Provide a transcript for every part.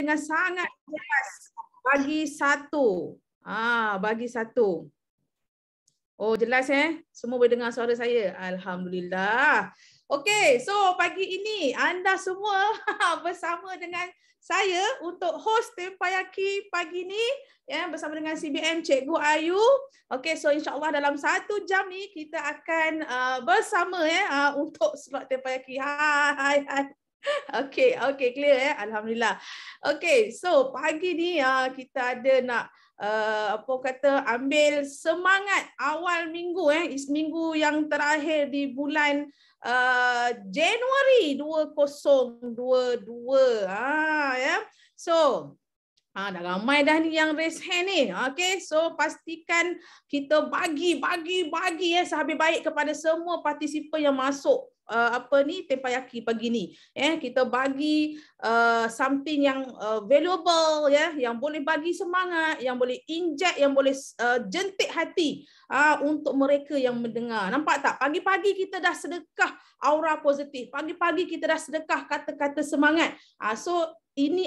dengan sangat jelas. Bagi satu. Bagi satu. Oh, jelas Semua boleh dengar suara saya. Alhamdulillah. Okey, so pagi ini anda semua bersama dengan saya untuk host Tempayaki pagi ni bersama dengan CBM Cikgu Ayu. Okey, so insya-Allah dalam 1 jam ni kita akan bersama untuk slot Tempayaki. Hai. Okey, clear Alhamdulillah. Okey, so pagi ni kita ada nak ambil semangat awal minggu minggu yang terakhir di bulan Januari 2022 So dah ramai dah ni yang raise hand ni. Okey, so pastikan kita bagi sehabis baik kepada semua partisipan yang masuk Tempayaki pagi ni. Kita bagi something yang valuable yang boleh bagi semangat, yang boleh inject, yang boleh jentik hati untuk mereka yang mendengar. Nampak tak? Pagi-pagi kita dah sedekah aura positif. Pagi-pagi kita dah sedekah kata-kata semangat. So ini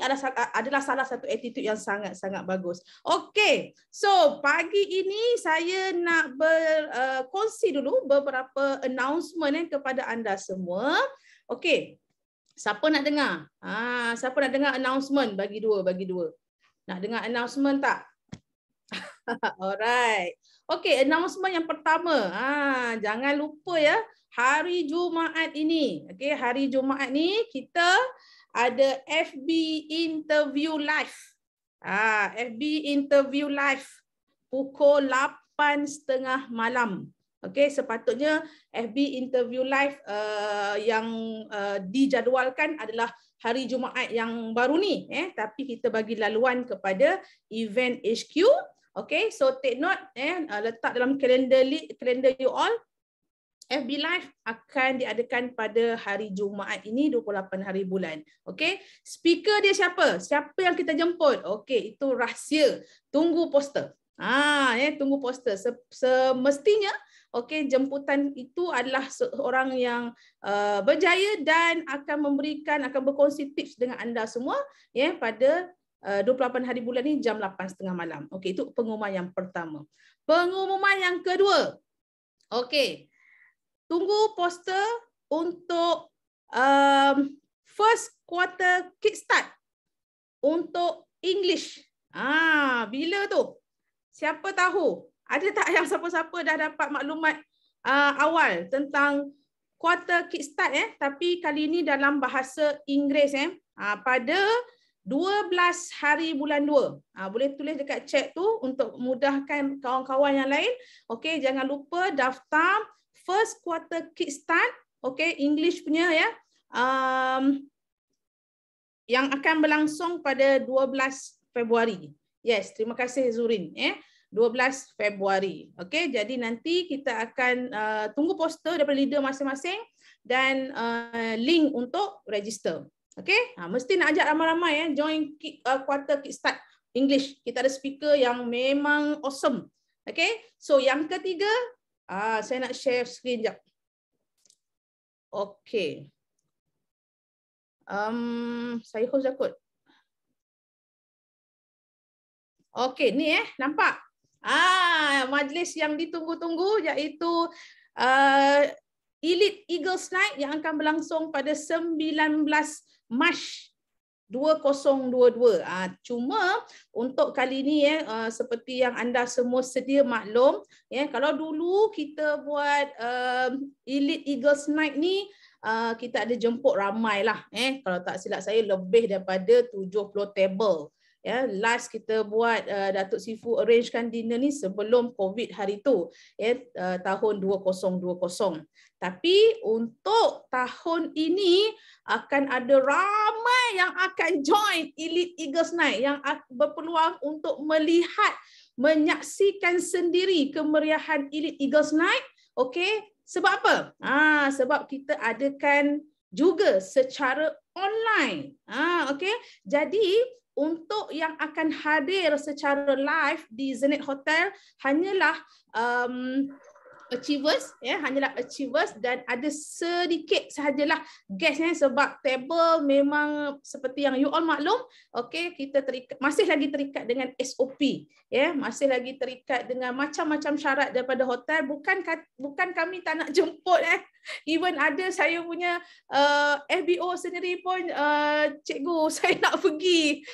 adalah salah satu attitude yang sangat-sangat bagus. Okey, so pagi ini saya nak berkongsi dulu beberapa announcement kepada anda semua. Okey, siapa nak dengar? Siapa nak dengar announcement? Bagi dua. Nak dengar announcement tak? Alright. Okey, announcement yang pertama. Jangan lupa hari Jumaat ini. Okey, hari Jumaat ni kita ada FB interview live. FB interview live pukul 8.30 malam. Okey, sepatutnya FB interview live yang dijadualkan adalah hari Jumaat yang baru ni, tapi kita bagi laluan kepada event HQ. Okey, so take note, letak dalam kalender you all. FB Live akan diadakan pada hari Jumaat ini 28 hari bulan. Okey, speaker dia siapa? Siapa yang kita jemput? Okey, itu rahsia. Tunggu poster. Tunggu poster. Semestinya okey, jemputan itu adalah seorang yang berjaya dan akan berkongsi tips dengan anda semua pada 28 hari bulan ni jam 8.30 malam. Okey, itu pengumuman yang pertama. Pengumuman yang kedua. Okey. Tunggu poster untuk first quarter kickstart untuk English. Bila tu? Siapa tahu? Ada tak yang siapa-siapa dah dapat maklumat awal tentang quarter kickstart tapi kali ini dalam bahasa Inggeris pada 12 hari bulan 2. Boleh tulis dekat chat tu untuk mudahkan kawan-kawan yang lain. Okey, jangan lupa daftar first quarter kickstart, English punya yang akan berlangsung pada 12 Februari. Yes, terima kasih Zurin 12 Februari. Okey, jadi nanti kita akan tunggu poster daripada leader masing-masing dan link untuk register. Okey, mesti nak ajak ramai-ramai join quarter kickstart English. Kita ada speaker yang memang awesome. Okey, so yang ketiga, saya nak share screen jap. Okey. Saya host kot. Okey, ni nampak? Majlis yang ditunggu-tunggu iaitu Elite Eagles Night yang akan berlangsung pada 19 Mac 2022. Cuma untuk kali ini seperti yang anda semua sedia maklum, kalau dulu kita buat Elite Eagles Night ni kita ada jemput ramai lah. Kalau tak silap saya lebih daripada 70 table. Last kita buat Datuk Sifu arrangekan dinner ni sebelum COVID hari tu, tahun 2020. Tapi untuk tahun ini akan ada ramai yang akan join Elite Eagles Night yang berpeluang untuk melihat, menyaksikan sendiri kemeriahan Elite Eagles Night. Okey, sebab apa? Sebab kita adakan juga secara online. Okey, jadi untuk yang akan hadir secara live di Zenith Hotel hanyalah achievers, ya, hanyalah achievers, dan ada sedikit sahajalah guest, sebab table memang seperti yang you all maklum, okey, kita terikat, masih lagi terikat dengan SOP, ya, masih lagi terikat dengan macam-macam syarat daripada hotel. Bukan kami tak nak jemput, even ada saya punya FBO sendiri pun, cikgu saya nak pergi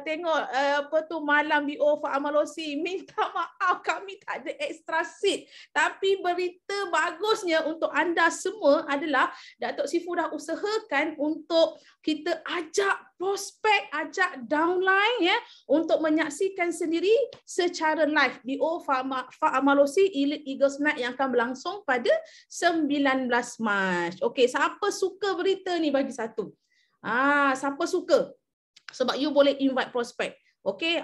tengok apa tu malam BO Fak Amalosi, minta maaf kami tak ada extra seat. Tapi berita bagusnya untuk anda semua adalah Datuk Sifu dah usahakan untuk kita ajak prospek, ajak downline, ya, untuk menyaksikan sendiri secara live BO Fak Amalosi Elite Eagles Night yang akan berlangsung pada 19 Mac. Okey, siapa suka berita ni bagi satu. Siapa suka? Sebab you boleh invite prospek. Okey,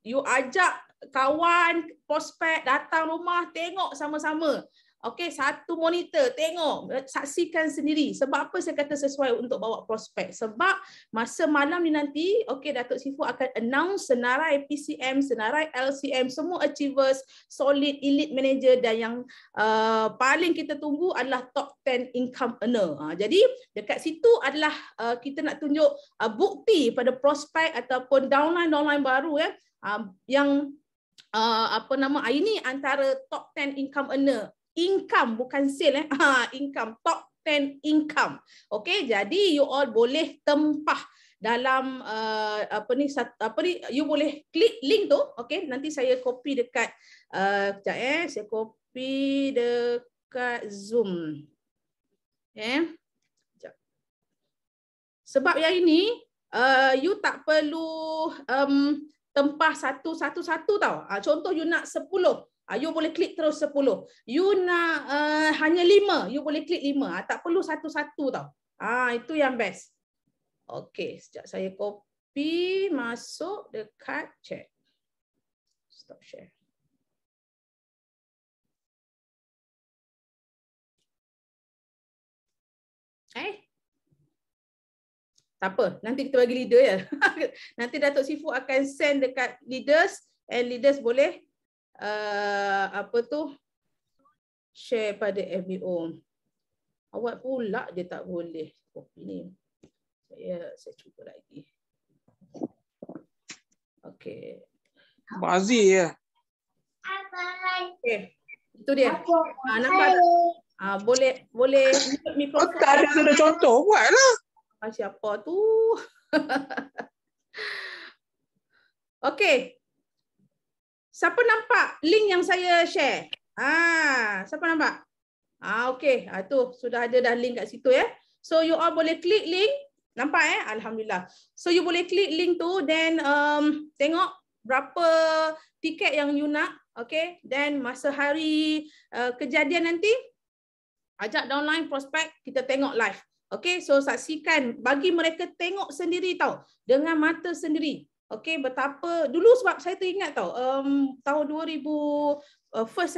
you ajak kawan prospek datang rumah, tengok sama-sama. Okey, satu monitor, tengok, saksikan sendiri. Sebab apa saya kata sesuai untuk bawa prospek? Sebab masa malam ni nanti, okey, Datuk Sifu akan announce senarai PCM, senarai LCM, semua achievers, solid, elite manager, dan yang paling kita tunggu adalah top 10 income earner. Jadi dekat situ adalah kita nak tunjuk bukti pada prospek ataupun downline baru, yang ini antara top 10 income earner. Income, bukan sale, income, top 10 income. Okey, jadi you all boleh tempah dalam you boleh klik link tu. Okey, nanti saya copy dekat saya copy dekat Zoom. Sekejap. Sebab yang ini you tak perlu tempah satu-satu tau. Contoh you nak 10. You boleh klik terus 10. You nak hanya 5, you boleh klik 5. Tak perlu satu-satu tau. Itu yang best. Okey, sekejap saya copy masuk dekat chat. Stop share. Tak apa, nanti kita bagi leader, ya. Nanti Datuk Sifu akan send dekat leaders, and leaders boleh share pada FBO. Awak pula dia tak boleh copy ni. Saya cuba lagi. Okey. Bazir ya. Okey. Itu dia. Nampak tak? Boleh mikrofon. Tak ada contoh, buatlah. Siapa tu? Okey. Siapa nampak link yang saya share? Siapa nampak? Okey, tu sudah ada dah link kat situ, ya. So you all boleh klik link. Nampak, Alhamdulillah. So you boleh klik link tu, then tengok berapa tiket yang you nak. Okey, then masa hari kejadian nanti ajak downline prospek, kita tengok live. Okey, so saksikan, bagi mereka tengok sendiri tau, dengan mata sendiri. Okey, betapa dulu, sebab saya teringat tau, tahun 2000 first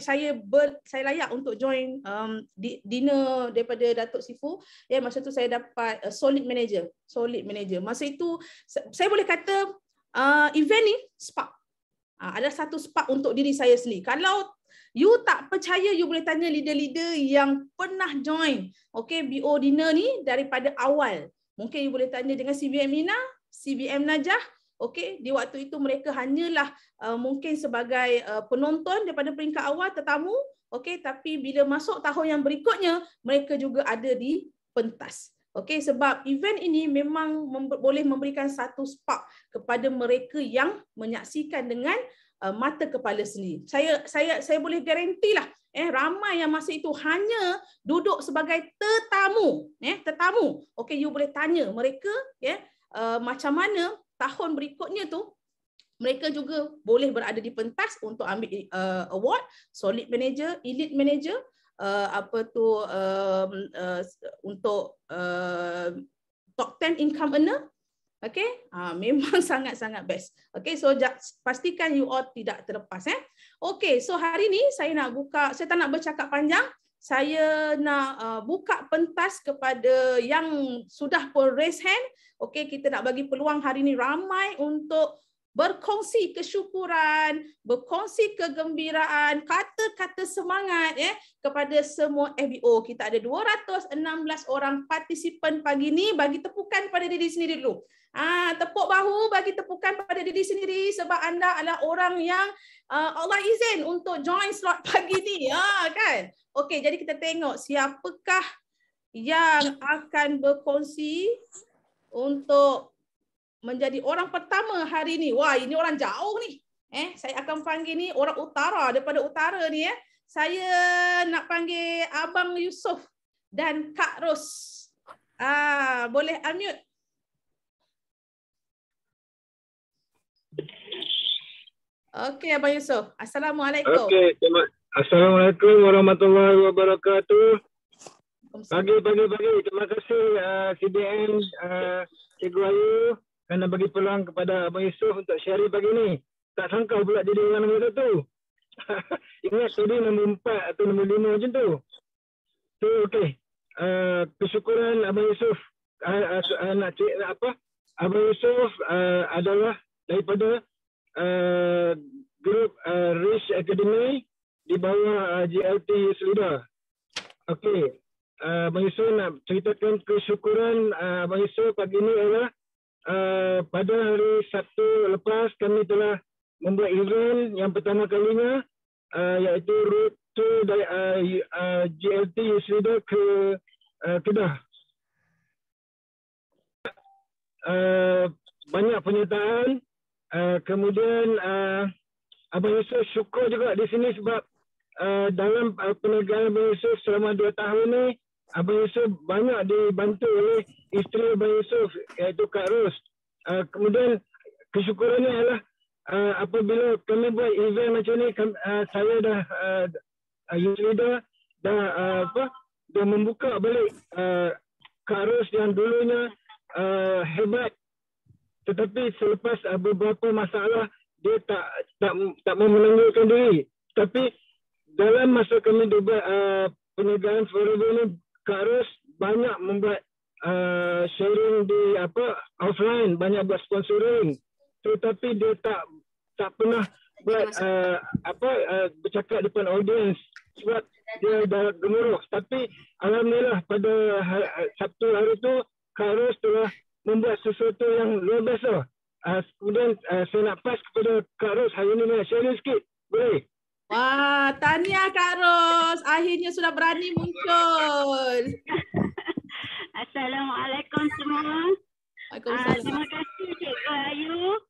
saya layak untuk join dinner daripada Datuk Sifu. Ya, masa tu saya dapat solid manager. Masa itu saya boleh kata event ni spark. Ada satu spark untuk diri saya sendiri. Kalau you tak percaya, you boleh tanya leader-leader yang pernah join BO dinner ni daripada awal. Mungkin you boleh tanya dengan CBM Ina, CBM Najah. Okey, di waktu itu mereka hanyalah mungkin sebagai penonton daripada peringkat awal, tetamu. Okey, tapi bila masuk tahun yang berikutnya, mereka juga ada di pentas. Okey, sebab event ini memang boleh memberikan satu spark kepada mereka yang menyaksikan dengan mata kepala sendiri. Saya boleh garantilah ramai yang masa itu hanya duduk sebagai tetamu, tetamu. Okey, you boleh tanya mereka macam mana tahun berikutnya tu mereka juga boleh berada di pentas untuk ambil award solid manager, elite manager, untuk top 10 income earner. Okey, memang sangat-sangat best. Okey, so pastikan you all tidak terlepas. Okey, so hari ni saya nak buka, saya tak nak bercakap panjang. Saya nak buka pentas kepada yang sudah pun raise hand. Okey, kita nak bagi peluang hari ni ramai untuk berkongsi kesyukuran, berkongsi kegembiraan, kata-kata semangat kepada semua FBO. Kita ada 216 orang partisipan pagi ni. Bagi tepukan pada diri sendiri dulu. Tepuk bahu, bagi tepukan pada diri sendiri sebab anda adalah orang yang Allah izin untuk join slot pagi ni. Kan? Okey, jadi kita tengok siapakah yang akan berkongsi untuk menjadi orang pertama hari ni. Wah, ini orang jauh ni. Saya akan panggil ni orang utara, daripada utara ni. Saya nak panggil Abang Yusof dan Kak Ros. Boleh unmute? Okey, Abang Yusof. Assalamualaikum. Okey, Assalamualaikum warahmatullahi wabarakatuh. Pagi. Terima kasih CBN, Cikgu Ayu kerana bagi peluang kepada Abang Yusof untuk sharing pagi ni. Tak sangka pula jadi orang nombor 1. Ingat tadi nombor 4 atau nombor 5 macam tu. So, okey. Kesyukuran Abang Yusof. Abang Yusof adalah daripada grup Rich Academy di bawah GLT Youth Leader. Okey. Abang Yusof nak ceritakan kesyukuran Abang Yusof pagi ni adalah pada hari Sabtu lepas kami telah membuat event yang pertama kalinya iaitu Road to GLT Youth Leader ke Kedah. Banyak penyertaan. Kemudian Abang Yusof syukur juga di sini sebab dalam perniagaan Abang Yusof selama 2 tahun ni, Abang Yusof banyak dibantu oleh isteri Abang Yusof iaitu Kak Ros. Kemudian kesyukurannya adalah apabila kami buat event macam ni, saya dah youth leader dah membuka balik Kak Ros yang dulunya hebat, tetapi selepas beberapa masalah dia tak mau menanggalkan diri. Tapi dalam masa kami buat perniagaan forever ni, Kak Ros banyak membuat sharing di offline, banyak buat sponsoring. Tetapi dia tak pernah buat bercakap depan audience sebab dia dah gemuruh. Tapi alhamdulillah pada Sabtu hari tu Kak Ros telah membuat sesuatu yang luar biasa. Kemudian saya nak pass kepada Kak Ros hari ni nak sharing sikit. Boleh? Wah, tahniah Kak Ros. Akhirnya sudah berani muncul. Assalamualaikum semua. Waalaikumsalam. Terima kasih Cikgu Ayu.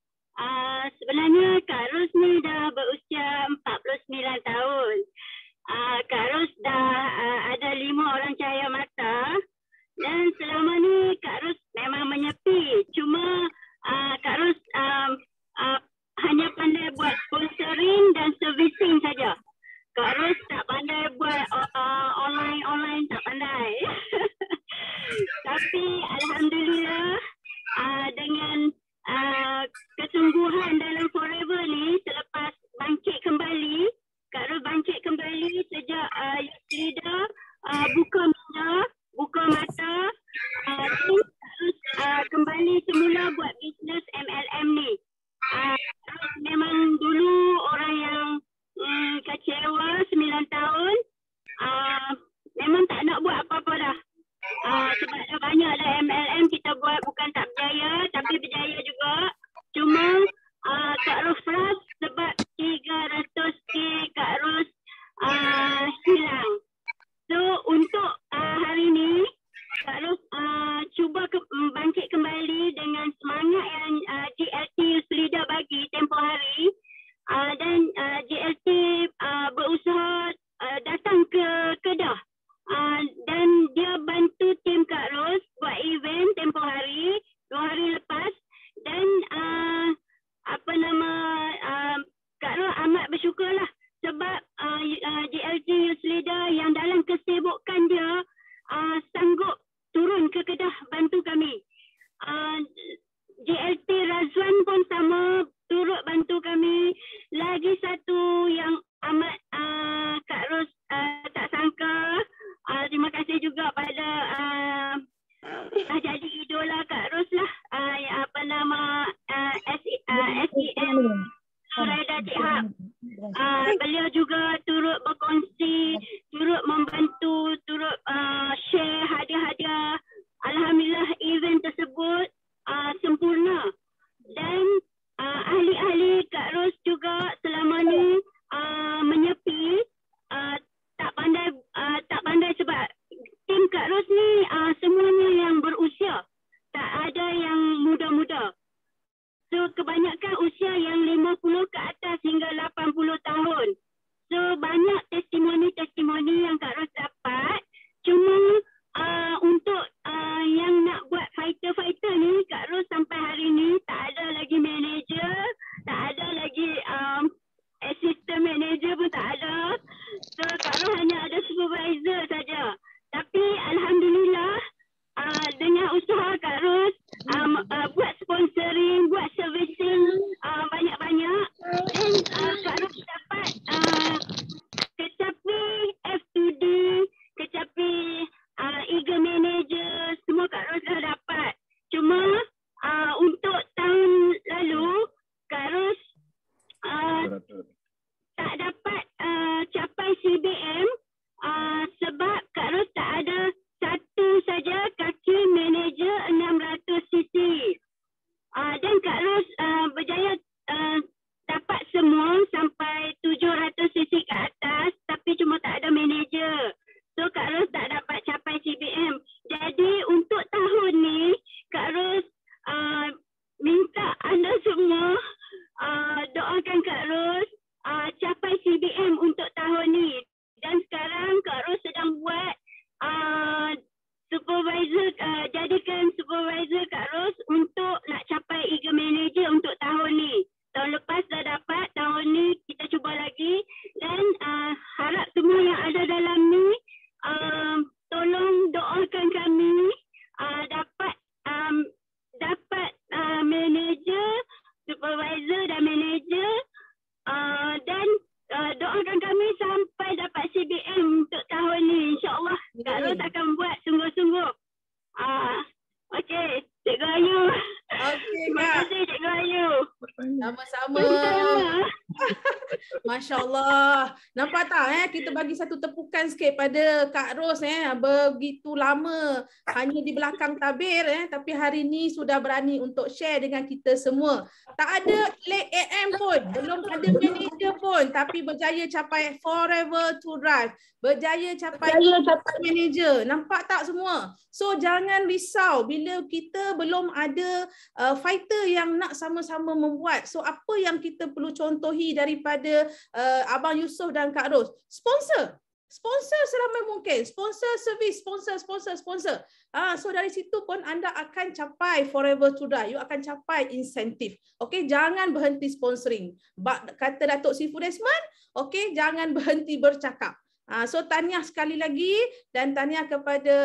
Sebenarnya Kak Ros ni dah berusia 49 tahun. Kak Ros dah ada 5 orang cahaya mata. Dan selama ni Kak Ros memang menyepi. Cuma Kak Ros hanya pandai buat sponsoring dan servicing saja. Kak Ros tak pandai buat online tak pandai. Tapi alhamdulillah dengan kesungguhan dalam forever ni, selepas bangkit kembali, Kak Ros bangkit kembali sejak youth leader buka minda, buka mata, terus kembali semula buat bisnes MLM ni. Memang dulu orang yang kecewa 9 tahun, memang tak nak buat apa-apa dah. Sebab dah banyak dah MLM kita buat, bukan tak berjaya tapi berjaya juga. Cuma Kak Ros frust sebab 300k Kak Ros hilang. So untuk hari ni Kak Ros cuba bangkit kembali dengan semangat yang GLT Youth Leader bagi tempoh hari, dan GLT berusaha datang ke Kedah, dan dia bantu tim Kak Ros buat event tempoh hari 2 hari lepas. Dan Kak Ros amat bersyukurlah sebab GLT Youth Leader yang dalam kesibukan dia sanggup turun ke Kedah bantu kami. GLT Razwan pun sama, turut bantu kami. Lagi satu yang amat Kak Ros tak sangka, terima kasih juga pada jadi idola Kak Ros lah, SEN Suraida Cik Hab. Beliau juga turut berkongsi, turut membantu, turut share hadiah-hadiah. Alhamdulillah event tersebut sempurna. Dan ahli-ahli Kak Ros juga selama ni menyepi, tak pandai sebab tim Kak Ros ni semuanya yang berusia. Tak ada yang muda-muda. So kebanyakan usia yang 50 ke atas hingga 80 tahun. So banyak testimoni-testimoni yang Kak Ros dapat. Cuma untuk yang nak buat fighter-fighter ni, Kak Ros sampai hari ni tak ada lagi manager, tak ada lagi assistant manager pun tak ada. So Kak Ros hanya ada supervisor saja. Tapi Alhamdulillah dengan usaha Kak Ros buat sponsoring, buat servicing banyak-banyak, dan Kak Ros dapat kecapi F2D, kecapi Eagle Manager, semua Kak Ros dah dapat. Cuma untuk tahun lalu Kak Ros tak dapat capai CBM sebab Kak Ros tak ada satu saja kaki manager 600cc. Dan Kak Ros berjaya dapat semua sampai 700cc ke atas, tapi cuma tak ada manager. So Kak Ros tak dapat capai CBM. Jadi untuk tahun ni Kak Ros minta anda semua doakan Kak Ros capai CBM untuk tahun ni. Dan sekarang Kak Ros sedang buat supervisor, jadikan supervisor Kak Ros untuk nak capai Eagle Manager untuk tahun ni. Tahun lepas dah dapat, tahun ni kita cuba lagi. Dan harap semua yang ada dalam ni tolong doakan kami dapat manager, supervisor dan manager, dan doakan kami sampai dapat CBM untuk tahun ni. InsyaAllah Kak Ros akan buat sungguh-sungguh. Okey, Cikgu Ayu. Okey, Terima Kak. kasih Cikgu Ayu. Sama-sama. Masya Allah. Nampak tak kita bagi satu tepukan sikit pada Kak Ros begitu lama hanya di belakang tabir tapi hari ni sudah berani untuk share dengan kita semua. Tak ada late AM pun, belum ada manager pun, tapi berjaya capai Forever to Drive. Berjaya capai manager. Nampak tak semua? So jangan risau bila kita belum ada fighter yang nak sama-sama membuat. So apa yang kita perlu contohi daripada Abang Yusof dan Kak Ros? Sponsor seramai mungkin. Sponsor servis, sponsor. So dari situ pun anda akan capai Forever to Drive. You akan capai insentif. Okey, jangan berhenti sponsoring. Kata Datuk Sri Desmond, okey, jangan berhenti bercakap. So tahniah sekali lagi dan tahniah kepada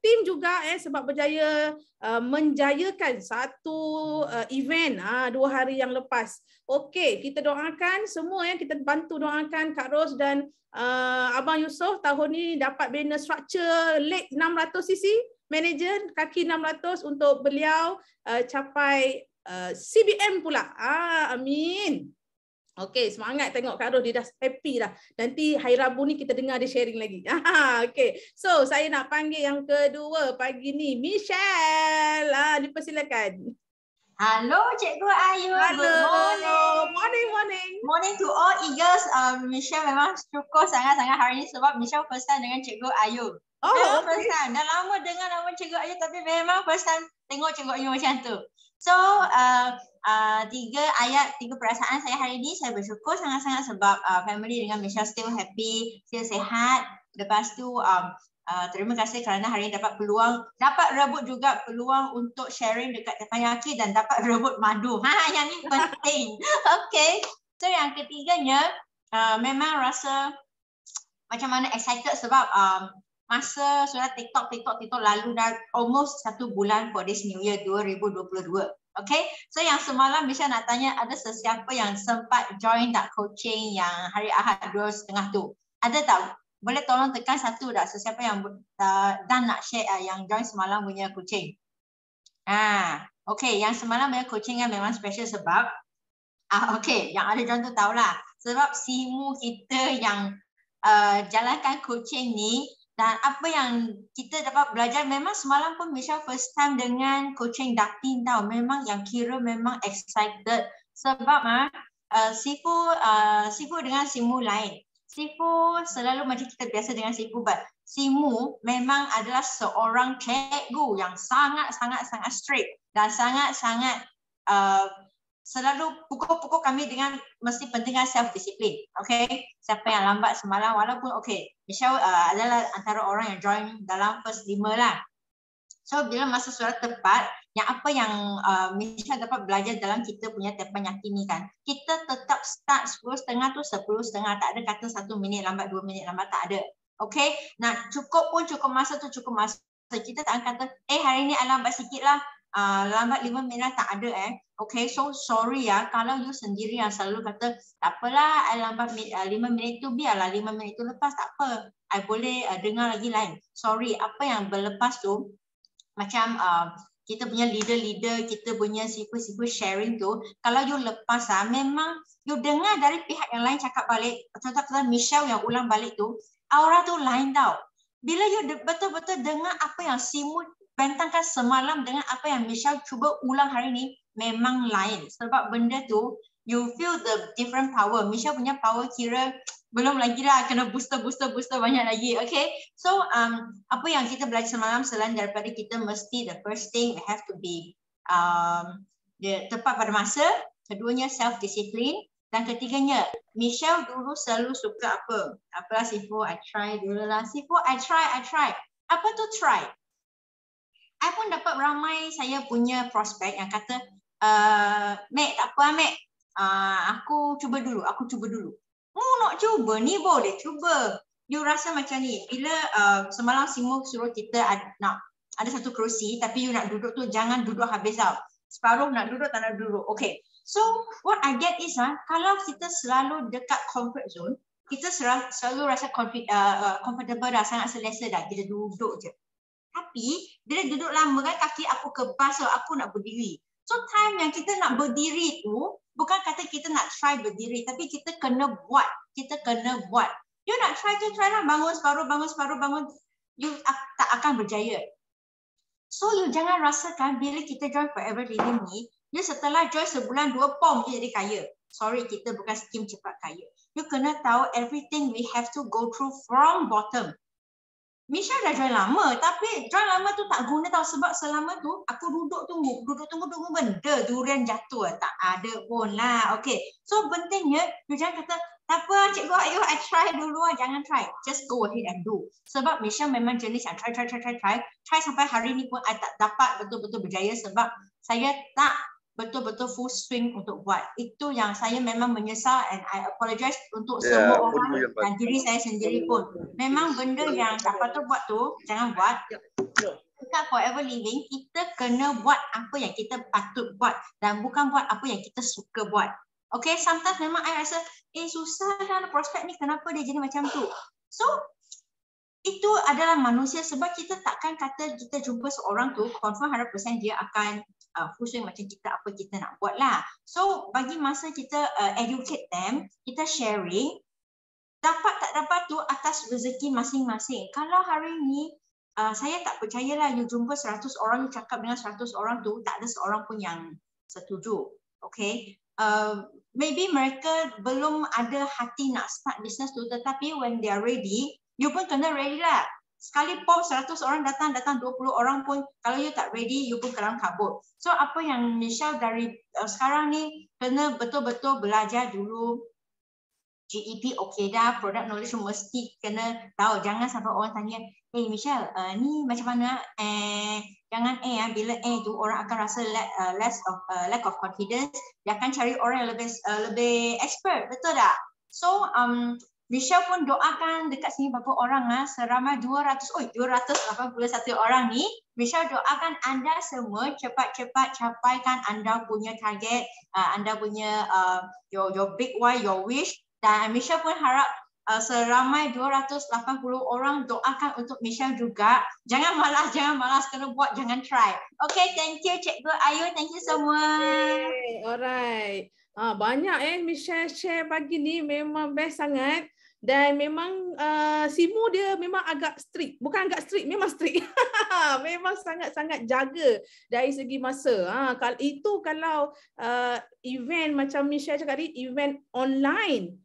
tim juga sebab berjaya menjayakan satu event 2 hari yang lepas. Okey, kita doakan semua kita bantu doakan Kak Ros dan Abang Yusof tahun ni dapat banner structure leg 600cc, manager kaki 600 untuk beliau capai CBM pula. Amin. Okey, semangat tengok Kak Ros, dia dah happy dah. Nanti hari Rabu ni kita dengar dia sharing lagi. Okey, so saya nak panggil yang kedua pagi ni, Michelle. Dipersilakan. Hello, Cikgu Ayu. Hello. Good morning. Morning. Morning to all Eagles. Michelle memang syukur sangat-sangat hari ini sebab Michelle first time dengan Cikgu Ayu. Memang first time. Dah lama dengar nama Cikgu Ayu tapi memang first time tengok Cikgu Ayu macam tu. So, 3 perasaan saya hari ini, saya bersyukur sangat-sangat sebab family dengan Michelle still happy, still sihat. Lepas tu, terima kasih kerana hari ini dapat rebut juga peluang untuk sharing dekat Teppanyaki dan dapat rebut madu. Yang ni penting. Okay. So, yang ketiganya, memang rasa macam mana excited sebab masa sudah TikTok lalu dah almost 1 bulan for this New Year 2022. Okay, so yang semalam Michelle nak tanya ada sesiapa yang sempat join tak coaching yang hari Ahad 2.30 tu? Ada tak? Boleh tolong tekan 1 tak? Sesiapa yang dan nak share yang join semalam punya coaching? Okay, yang semalam punya coaching kan memang special sebab Okey, yang ada contoh tahulah. Sebab Simu kita yang jalankan coaching ni dan apa yang kita dapat belajar, memang semalam pun Michelle first time dengan coaching Datin tau. Memang yang kira memang excited sebab Sifu dengan Simu lain. Sifu selalu macam kita biasa dengan Sifu, but Simu memang adalah seorang cikgu yang sangat strict dan sangat selalu pukul-pukul kami dengan mesti pentingkan self-discipline. Okay? Siapa yang lambat semalam, walaupun Michelle adalah antara orang yang join dalam first 5 lah. So bila masa surat tepat, yang apa yang Michelle dapat belajar dalam kita punya teppanyaki ni kan, kita tetap start 10.30 tu 10.30, tak ada kata 1 minit lambat, 2 minit lambat, tak ada. Okay? Nak cukup masa. Kita tak akan kata, hari ni I lambat sikit lah, lambat 5 minit lah, tak ada Okay, so sorry ya kalau you sendiri yang selalu kata tak apalah, I lambat 5 minit tu, biarlah 5 minit tu lepas, tak apa, I boleh dengar lagi lain. Sorry, apa yang berlepas tu macam kita punya leader, kita punya siapa sharing tu, kalau you lepas memang you dengar dari pihak yang lain cakap balik. Contoh kata Michelle yang ulang balik tu, aura tu lain tau. Bila you betul-betul dengar apa yang Simu bentangkan semalam dengan apa yang Michelle cuba ulang hari ni, memang lain. Sebab benda tu, you feel the different power. Michelle punya power kira belum lagi lah, kena booster banyak lagi. Okay, so apa yang kita belajar semalam, selain daripada kita mesti, the first thing we have to be tepat pada masa, keduanya self-discipline, dan ketiganya Michelle dulu selalu suka apalah Sifu, I try dulu lah. Sifu, I try. Apa tu try? I pun dapat ramai saya punya prospek yang kata, Mek, tak apa Mek, aku cuba dulu. Nak cuba ni, boleh cuba. You rasa macam ni, bila semalam Simu suruh kita ada satu kerusi, tapi you nak duduk tu jangan duduk habis tau. Separuh nak duduk, tak nak duduk. Okay, so what I get is kalau kita selalu dekat comfort zone, kita selalu rasa comfortable dah, sangat selesa dah, kita duduk je. Tapi bila duduk lama kan, kaki aku kebas, so aku nak berdiri. So time yang kita nak berdiri tu, bukan kata kita nak try berdiri, tapi kita kena buat. You nak try lah, bangun separuh, you tak akan berjaya. So you jangan rasakan bila kita join Forever Living ni, you setelah join sebulan 2 pom je jadi kaya. Sorry, kita bukan skim cepat kaya. You kena tahu everything we have to go through from bottom. Michelle dah join lama, tapi join lama tu tak guna tau, sebab selama tu aku duduk tunggu benda durian jatuh, tak ada pun lah. Okay, so pentingnya you jangan kata tak apa cikgu, ayo I try dulu, jangan try, just go ahead and do. Sebab Michelle memang jenis yang try sampai hari ni pun I tak dapat betul-betul berjaya, sebab saya tak betul-betul full swing untuk buat. Itu yang saya memang menyesal, and I apologize untuk semua orang dan diri saya sendiri pun. Memang benda yang tak patut buat tu, jangan buat. Dekat Forever Living, kita kena buat apa yang kita patut buat dan bukan buat apa yang kita suka buat. Okay, sometimes memang I rasa, susah kan prospek ni, kenapa dia jadi macam tu? So, itu adalah manusia, sebab kita takkan kata kita jumpa seorang tu, confirm 100% dia akan full swing macam kita, apa kita nak buat lah. So, bagi masa kita educate them, kita sharing, dapat tak dapat tu atas rezeki masing-masing. Kalau hari ni, saya tak percayalah you jumpa 100 orang, you cakap dengan 100 orang tu, tak ada seorang pun yang setuju. Okay? Maybe mereka belum ada hati nak start business tu, tetapi when they are ready, you pun kena ready lah. Sekali pom 100 orang datang 20 orang pun, kalau you tak ready, you pun kelam kabut. So apa yang Michelle dari sekarang ni, kena betul-betul belajar dulu. GEP okey dah, product knowledge mesti kena tahu. Jangan sampai orang tanya, Michelle, ni macam mana? Jangan bila tu orang akan rasa lack of confidence. Dia akan cari orang yang lebih expert, betul tak? So Michelle pun doakan dekat sini berapa orang seramai 281 orang ni. Michelle doakan anda semua cepat-cepat capaikan anda punya target, anda punya your big why, your wish. Dan Michelle pun harap seramai 280 orang doakan untuk Michelle juga. Jangan malas, kena buat, jangan try. Okay, thank you Cikgu Ayu, thank you semua. Alright. Banyak share pagi ni memang best sangat. Dan memang Simu dia memang agak strict. Bukan agak strict, memang strict. Memang sangat-sangat jaga dari segi masa. Kalau event macam Michelle cakap tadi, event online,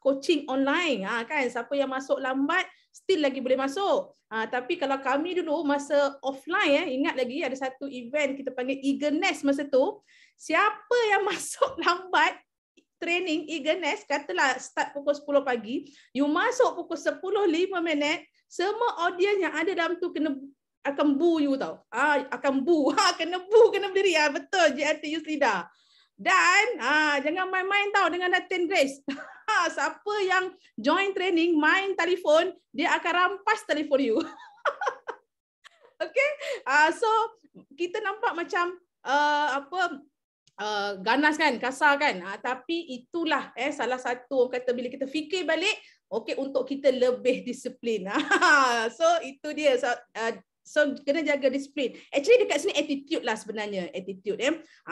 coaching online, kan siapa yang masuk lambat still lagi boleh masuk. Tapi kalau kami dulu masa offline, ingat lagi ada satu event kita panggil Eagerness masa tu, siapa yang masuk lambat training Eagerness, katalah start pukul 10 pagi, you masuk pukul 10:05, semua audience yang ada dalam tu akan boo you tau. Akan boo. Kena berdiri. Betul, JLT Youth Leader. Dan jangan main-main tau dengan attend grace. Siapa yang join training, main telefon, dia akan rampas telefon you. Okay? So, kita nampak macam ganas kan, kasar kan, tapi itulah salah satu orang kata bila kita fikir balik, okey, untuk kita lebih disiplin. So itu dia. So kena jaga disiplin. Actually dekat sini attitude lah sebenarnya, attitude.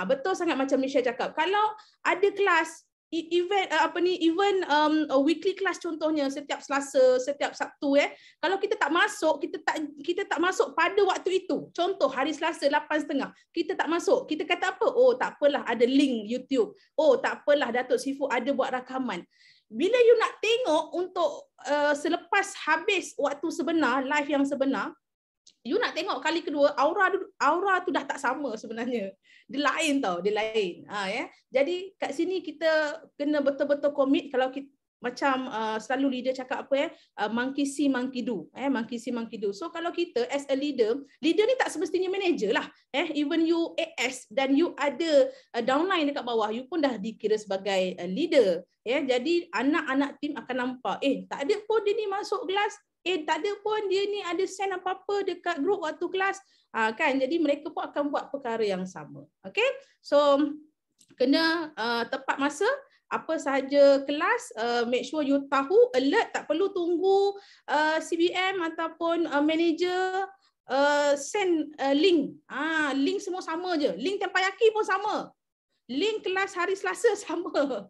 Betul sangat macam Michelle cakap. Kalau ada kelas event weekly class contohnya setiap Selasa, setiap Sabtu, kalau kita tak masuk, kita tak masuk pada waktu itu. Contoh hari Selasa 8:30, kita tak masuk. Kita kata apa? Oh, tak apalah, ada link YouTube. Oh, tak apalah, Datuk Sifu ada buat rakaman. Bila you nak tengok untuk selepas habis waktu sebenar, live yang sebenar, you nak tengok kali kedua, aura tu dah tak sama sebenarnya. Dia lain tau, dia lain. Jadi kat sini kita kena betul-betul komit. Kalau kita, macam selalu leader cakap apa monkey see, monkey do. Monkey see, monkey do. So kalau kita as a leader ni tak semestinya manager lah. Even you AS dan you ada downline dekat bawah, you pun dah dikira sebagai leader. Jadi anak-anak tim akan nampak, tak ada pun dia ni masuk kelas, tak ada pun dia ni ada send apa-apa dekat group waktu kelas. Kan, jadi mereka pun akan buat perkara yang sama. Okay, so kena tepat masa. Apa sahaja kelas, make sure you tahu, alert, tak perlu tunggu CBM ataupun manager send link. Link semua sama je. Link Tempayaki pun sama. Link kelas hari Selasa sama.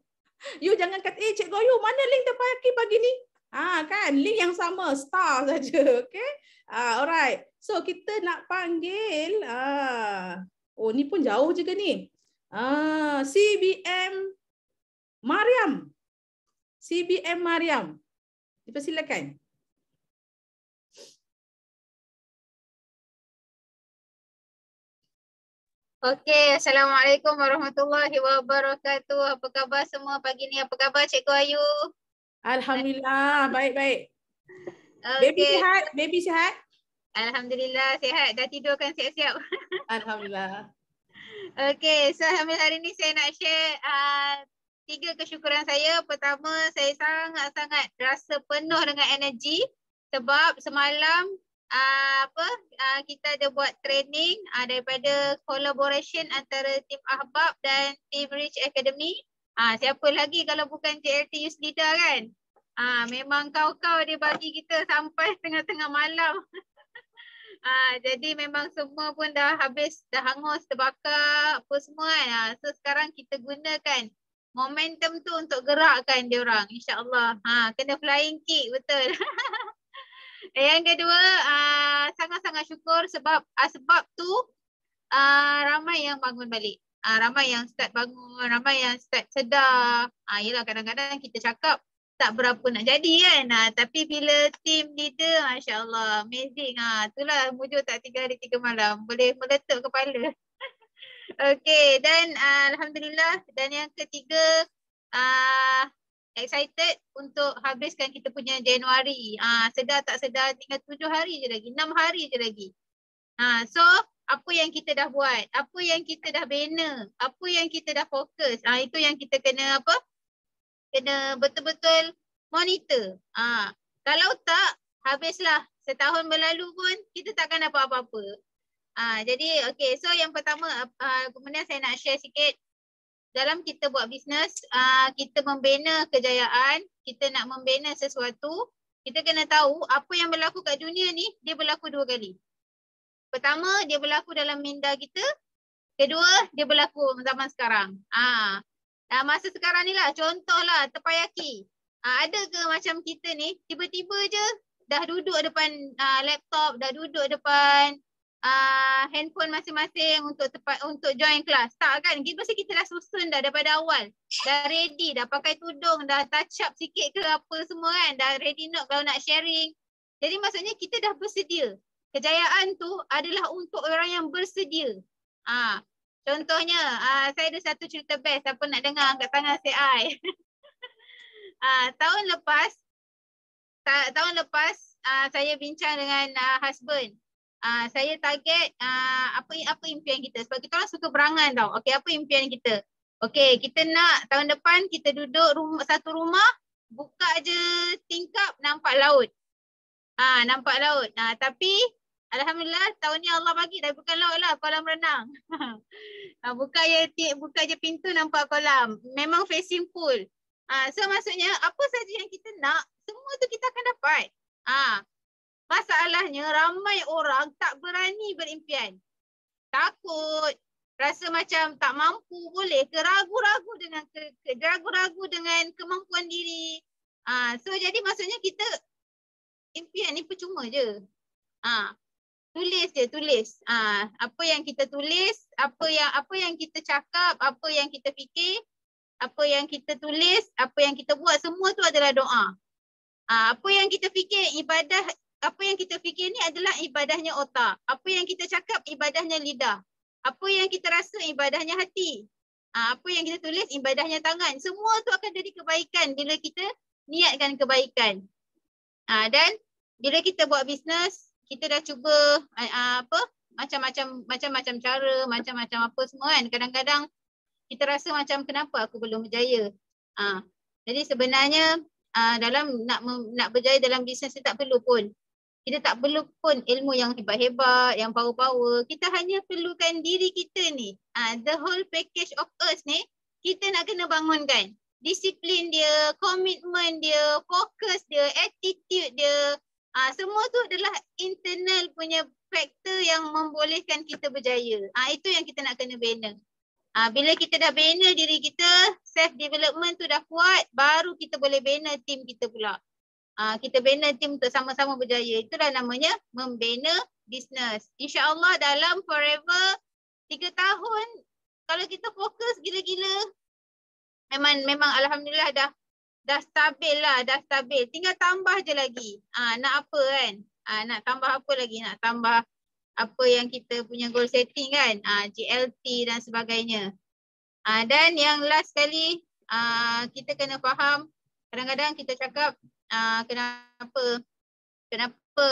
You jangan kata, Cikgu Ayu, mana link Tempayaki pagi ni? Kan, link yang sama, star saja. Okay, alright. So kita nak panggil, oh ni pun jauh juga ni. CBM Mariam. CBM Mariam. Dipersilakan. Okey, Assalamualaikum warahmatullahi wabarakatuh. Apa khabar semua pagi ni? Apa khabar Cikgu Ayu? Alhamdulillah, baik-baik. Okay. Baby sihat? Baby sihat? Alhamdulillah sihat. Dah tidur kan siap-siap? Alhamdulillah. Okey, so Alhamdulillah hari ni saya nak share 3 kesyukuran saya. Pertama, saya sangat-sangat rasa penuh dengan energi sebab semalam kita ada buat training daripada collaboration antara tim Ahbab dan tim Reach Academy. Siapa lagi kalau bukan JLT Youth Leader kan? Memang kau-kau dia bagi kita sampai tengah-tengah malam. Jadi memang semua pun dah habis, dah hangus, terbakar apa semua kan. So sekarang kita gunakan momentum tu untuk gerakkan dia orang, insya-Allah. Kena flying kick betul. Yang kedua, sangat-sangat syukur sebab tu ramai yang bangun balik. Ramai yang start bangun, ramai yang start sedar. Yelah kadang-kadang kita cakap tak berapa nak jadi kan. Tapi bila team leader, masya-Allah, amazing. Itulah wujud tak 3 hari 3 malam. Boleh meletup kepala. Okey, dan alhamdulillah. Dan yang ketiga, excited untuk habiskan kita punya Januari. Sedar tak sedar tinggal 7 hari je lagi, 6 hari je lagi. So apa yang kita dah buat, apa yang kita dah bina, apa yang kita dah fokus, itu yang kita kena apa? Kena betul-betul monitor. Kalau tak, habislah setahun berlalu pun kita takkan dapat apa-apa. Jadi okey, so yang pertama kemudian saya nak share sikit. Dalam kita buat bisnes, kita membina kejayaan, kita nak membina sesuatu, kita kena tahu apa yang berlaku kat dunia ni, dia berlaku 2 kali. Pertama, dia berlaku dalam minda kita. Kedua, dia berlaku zaman sekarang. Masa sekarang ni lah, contohlah terpayaki. Ada ke macam kita ni, tiba-tiba je dah duduk depan laptop, dah duduk depan handphone masing-masing untuk join kelas. Tak kan? Mesti kita dah susun dah daripada awal. Dah ready, dah pakai tudung, dah touch up sikit ke apa semua kan. Dah ready note kalau nak sharing. Jadi maksudnya kita dah bersedia. Kejayaan tu adalah untuk orang yang bersedia. Contohnya, saya ada satu cerita best. Siapa nak dengar, angkat tangan say I. Tahun lepas saya bincang dengan husband. Saya target apa impian kita. Sebab kita orang suka berangan tau. Okey, apa impian kita? Okey, kita nak tahun depan kita duduk satu rumah, buka je tingkap nampak laut. Nampak laut. Tapi alhamdulillah tahun ni Allah bagi dah bukan laut lah, kolam renang. Buka je pintu nampak kolam. Memang facing pool. So maksudnya apa saja yang kita nak, semua tu kita akan dapat. Masalahnya ramai orang tak berani berimpian. Takut, rasa macam tak mampu boleh ke, ragu-ragu dengan kemampuan diri. So jadi maksudnya kita impian ni percuma je. Tulis. Apa yang kita tulis, apa yang kita cakap, apa yang kita fikir, apa yang kita tulis, apa yang kita buat, semua tu adalah doa. Apa yang kita fikir ni adalah ibadahnya otak. Apa yang kita cakap ibadahnya lidah. Apa yang kita rasa ibadahnya hati. Apa yang kita tulis ibadahnya tangan. Semua tu akan jadi kebaikan bila kita niatkan kebaikan. Dan bila kita buat bisnes, kita dah cuba macam-macam cara, macam-macam apa semua kan. Kadang-kadang kita rasa macam kenapa aku belum berjaya. Jadi sebenarnya dalam nak berjaya dalam bisnes tak perlu pun. Kita tak perlu pun ilmu yang hebat-hebat, yang power-power. Kita hanya perlukan diri kita ni. The whole package of us ni, kita nak kena bangunkan. Disiplin dia, komitmen dia, fokus dia, attitude dia. Semua tu adalah internal punya faktor yang membolehkan kita berjaya. Itu yang kita nak kena bina. Bila kita dah bina diri kita, self-development tu dah kuat, baru kita boleh bina tim kita pula. Kita bina tim untuk sama-sama berjaya. Itulah namanya membina bisnes. InsyaAllah dalam forever 3 tahun, kalau kita fokus gila-gila, memang alhamdulillah dah stabil lah, dah stabil. Tinggal tambah je lagi. Nak apa kan? Nak tambah apa lagi? Nak tambah apa yang kita punya goal setting kan? GLT dan sebagainya. Dan yang last sekali, kita kena faham, kadang-kadang kita cakap, kenapa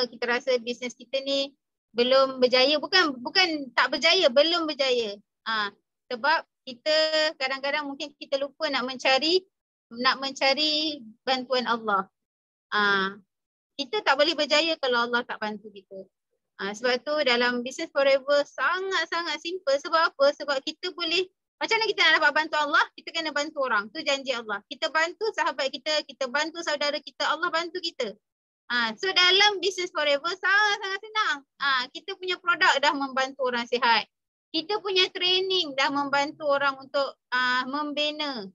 kita rasa bisnes kita ni belum berjaya, bukan tak berjaya, belum berjaya. Sebab kita kadang-kadang mungkin kita lupa nak mencari bantuan Allah. Kita tak boleh berjaya kalau Allah tak bantu kita. Sebab tu dalam Business Forever sangat-sangat simple. Sebab apa? Sebab kita boleh, macam mana kita nak dapat bantu Allah? Kita kena bantu orang. Tu janji Allah. Kita bantu sahabat kita bantu saudara kita, Allah bantu kita. So dalam Business Forever sangat-sangat senang. Kita punya produk dah membantu orang sihat. Kita punya training dah membantu orang untuk membina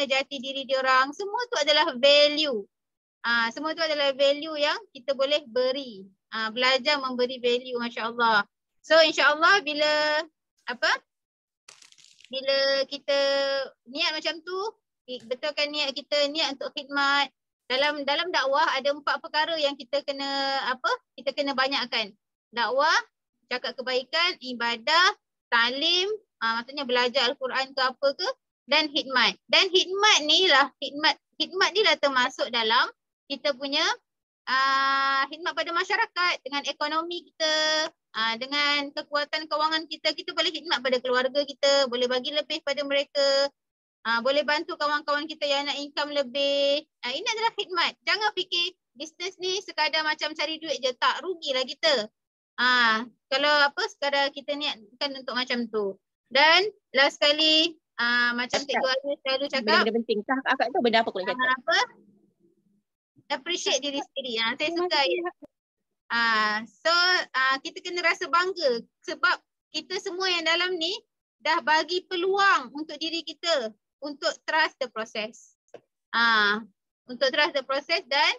jati diri diorang. Semua tu adalah value. Semua tu adalah value yang kita boleh beri. Belajar memberi value, masya-Allah. So insya-Allah bila kita niat macam tu, betulkan niat kita, niat untuk khidmat. Dalam dakwah ada 4 perkara yang kita kena banyakkan. Dakwah, cakap kebaikan, ibadah, talim, maksudnya belajar Al-Quran ke apa ke, dan khidmat. Dan khidmat ni lah termasuk dalam kita punya khidmat pada masyarakat, dengan ekonomi kita, dengan kekuatan kewangan kita boleh khidmat pada keluarga kita, boleh bagi lebih pada mereka, boleh bantu kawan-kawan kita yang nak income lebih. Ini adalah khidmat. Jangan fikir bisnes ni sekadar macam cari duit je, tak, rugilah kita. Kalau sekadar kita niatkan untuk macam tu. Dan last sekali, macam Cikgu Ayu selalu cakap, benda penting. Akak tahu benda apa aku nak cakap? Appreciate diri sendiri. Saya suka So kita kena rasa bangga sebab kita semua yang dalam ni dah bagi peluang untuk diri kita untuk trust the process. Untuk trust the process dan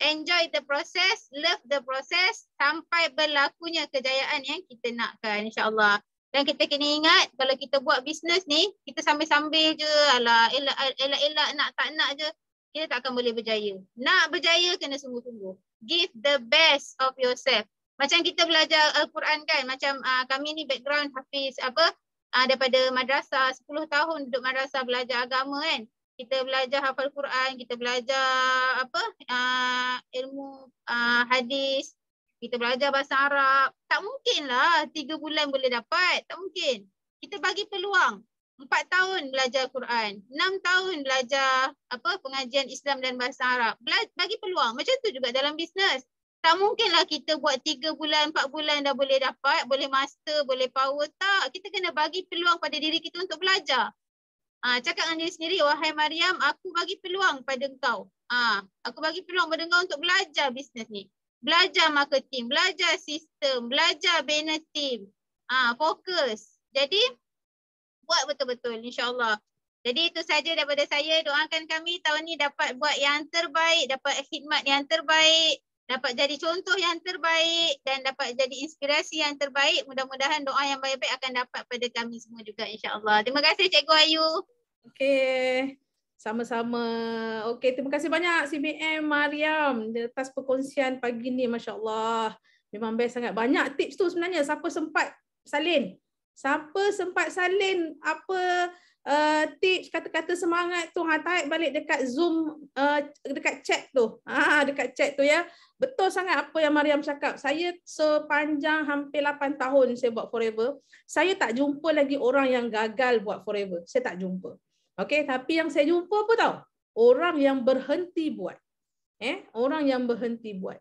enjoy the process, love the process sampai berlakunya kejayaan yang kita nakkan, insyaAllah. Dan kita kena ingat kalau kita buat bisnes ni, kita sambil-sambil je, alah elak-elak nak tak nak je, kita tak akan boleh berjaya. Nak berjaya kena sungguh-sungguh. Give the best of yourself. Macam kita belajar Al-Quran kan, macam kami ni background hafiz daripada madrasah, 10 tahun duduk madrasah belajar agama kan. Kita belajar hafal Quran, kita belajar ilmu hadis, kita belajar bahasa Arab. Tak mungkin lah 3 bulan boleh dapat. Tak mungkin. Kita bagi peluang. 4 tahun belajar Quran. 6 tahun belajar pengajian Islam dan bahasa Arab. Bagi peluang. Macam tu juga dalam bisnes. Tak mungkinlah kita buat 3 bulan, 4 bulan dah boleh dapat, boleh master, boleh power. Tak. Kita kena bagi peluang pada diri kita untuk belajar. Cakap dengan diri sendiri, wahai Mariam, aku bagi peluang pada engkau. Aku bagi peluang pada engkau untuk belajar bisnes ni. Belajar marketing, belajar sistem, belajar bina team. Fokus. Jadi, buat betul-betul insyaAllah. Jadi itu saja daripada saya. Doakan kami tahun ni dapat buat yang terbaik, dapat khidmat yang terbaik, dapat jadi contoh yang terbaik dan dapat jadi inspirasi yang terbaik. Mudah-mudahan doa yang baik-baik akan dapat pada kami semua juga insyaAllah. Terima kasih Cikgu Ayu. Okey. Sama-sama. Okey, terima kasih banyak CBM Mariam atas perkongsian pagi ni, masya-Allah. Memang best sangat. Banyak tips tu sebenarnya. Siapa sempat salin? Siapa sempat salin apa tips kata-kata semangat tu, type balik dekat Zoom, dekat chat tu. Dekat chat tu ya. Betul sangat apa yang Mariam cakap. Saya sepanjang hampir 8 tahun saya buat Forever, saya tak jumpa lagi orang yang gagal buat Forever. Saya tak jumpa. Okey, tapi yang saya jumpa apa tahu? Orang yang berhenti buat. Orang yang berhenti buat.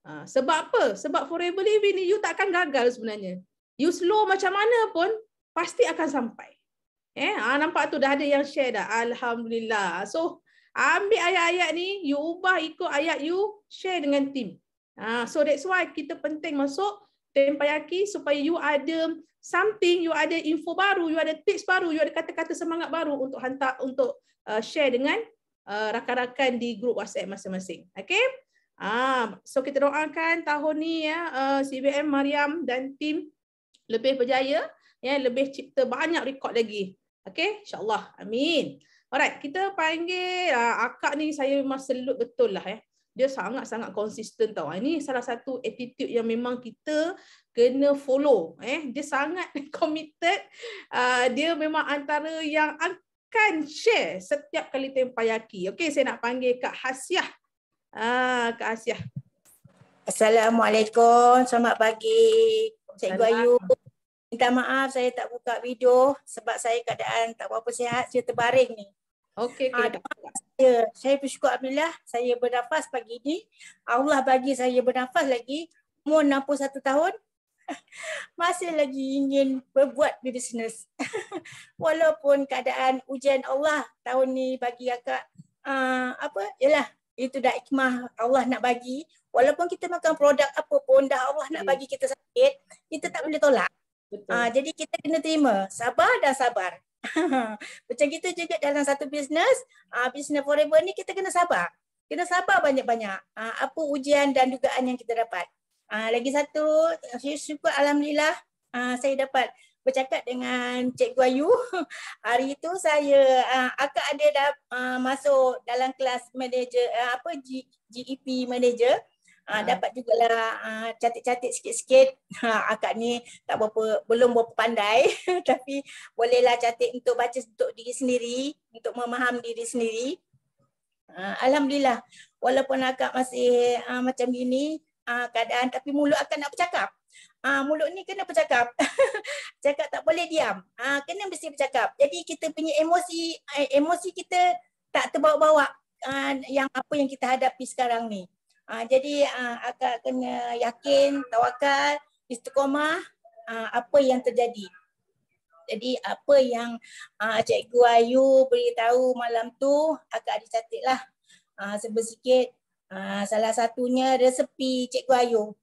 Sebab apa? Sebab Forever Living ni you takkan gagal sebenarnya. You slow macam mana pun pasti akan sampai. Nampak tu dah ada yang share dah. Alhamdulillah. So, ambil ayat-ayat ni, you ubah ikut ayat you, share dengan team. So that's why kita penting masuk Tempayaki supaya you ada something, you ada info baru, you ada tips baru, you ada kata-kata semangat baru untuk hantar, untuk share dengan rakan-rakan di grup WhatsApp masing-masing. Okay? So kita doakan tahun ni ya, CBM Mariam dan tim lebih berjaya, ya, lebih cipta banyak rekod lagi. Okay? InsyaAllah. Amin. Alright, kita panggil akak ni, saya memang salute betul lah ya. Dia sangat-sangat konsisten tau. Ini salah satu attitude yang memang kita kena follow. Dia sangat committed. Dia memang antara yang akan share setiap kali Tempayaki. Okey, saya nak panggil Kak Hasiah. Kak Hasiah. Assalamualaikum. Selamat pagi. Cikgu Ayu. Minta maaf saya tak buka video sebab saya keadaan tak berapa sihat. Saya terbaring ni. Okey. Saya bersyukur alhamdulillah saya bernafas pagi ni. Allah bagi saya bernafas lagi. Umur 61 tahun. Masih lagi ingin berbuat bisnes. Walaupun keadaan ujian Allah tahun ni bagi akak yalah, itu dah hikmah Allah nak bagi. Walaupun kita makan produk apa pun dah Allah nak bagi kita sakit, kita tak boleh tolak. Jadi kita kena terima, sabar dan sabar. Macam kita juga dalam satu bisnes, bisnes Forever ni kita kena sabar. Kena sabar banyak-banyak. Apa ujian dan dugaan yang kita dapat. Lagi satu, saya syukur alhamdulillah saya dapat bercakap dengan Cikgu Ayu. Hari itu saya akak ada dah masuk dalam kelas manager GEP manager. Dapat jugalah cantik-cantik sikit-sikit. Akak ni tak berapa, belum berapa pandai tapi bolehlah cantik untuk baca untuk diri sendiri, untuk memahami diri sendiri. Alhamdulillah, walaupun akak masih macam gini keadaan, tapi mulut akak nak bercakap. Mulut ni kena bercakap. Cakap tak boleh diam. Kena mesti bercakap. Jadi kita punya emosi kita tak terbawa-bawa yang apa yang kita hadapi sekarang ni. Jadi akak kena yakin, tawakal, istiqamah apa yang terjadi. Jadi apa yang Cikgu Ayu beritahu malam tu, akak ada catat lah sedikit. Salah satunya resepi Cikgu Ayu.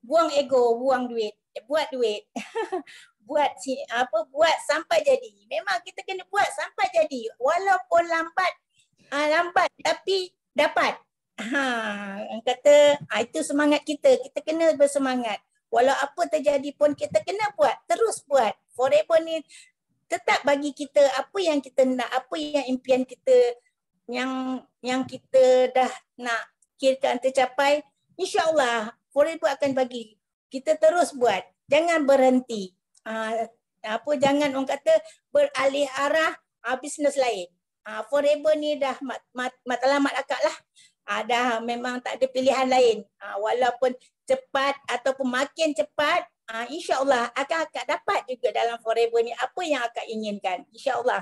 Buang ego, buang duit, buat duit. buat sampai jadi. Memang kita kena buat sampai jadi. Walaupun lambat tapi dapat. Kata itu semangat kita. Kita kena bersemangat. Walau apa terjadi pun kita kena buat. Terus buat. Forever ni tetap bagi kita apa yang kita nak, apa yang impian kita yang kita dah nak kirakan tercapai. InsyaAllah Forever akan bagi. Kita terus buat. Jangan berhenti. Jangan orang kata beralih arah bisnes lain. Forever ni dah matlamat akak lah. Dah memang tak ada pilihan lain. Walaupun cepat ataupun makin cepat, insya-Allah akak dapat juga dalam Forever ni apa yang akak inginkan. Insya-Allah.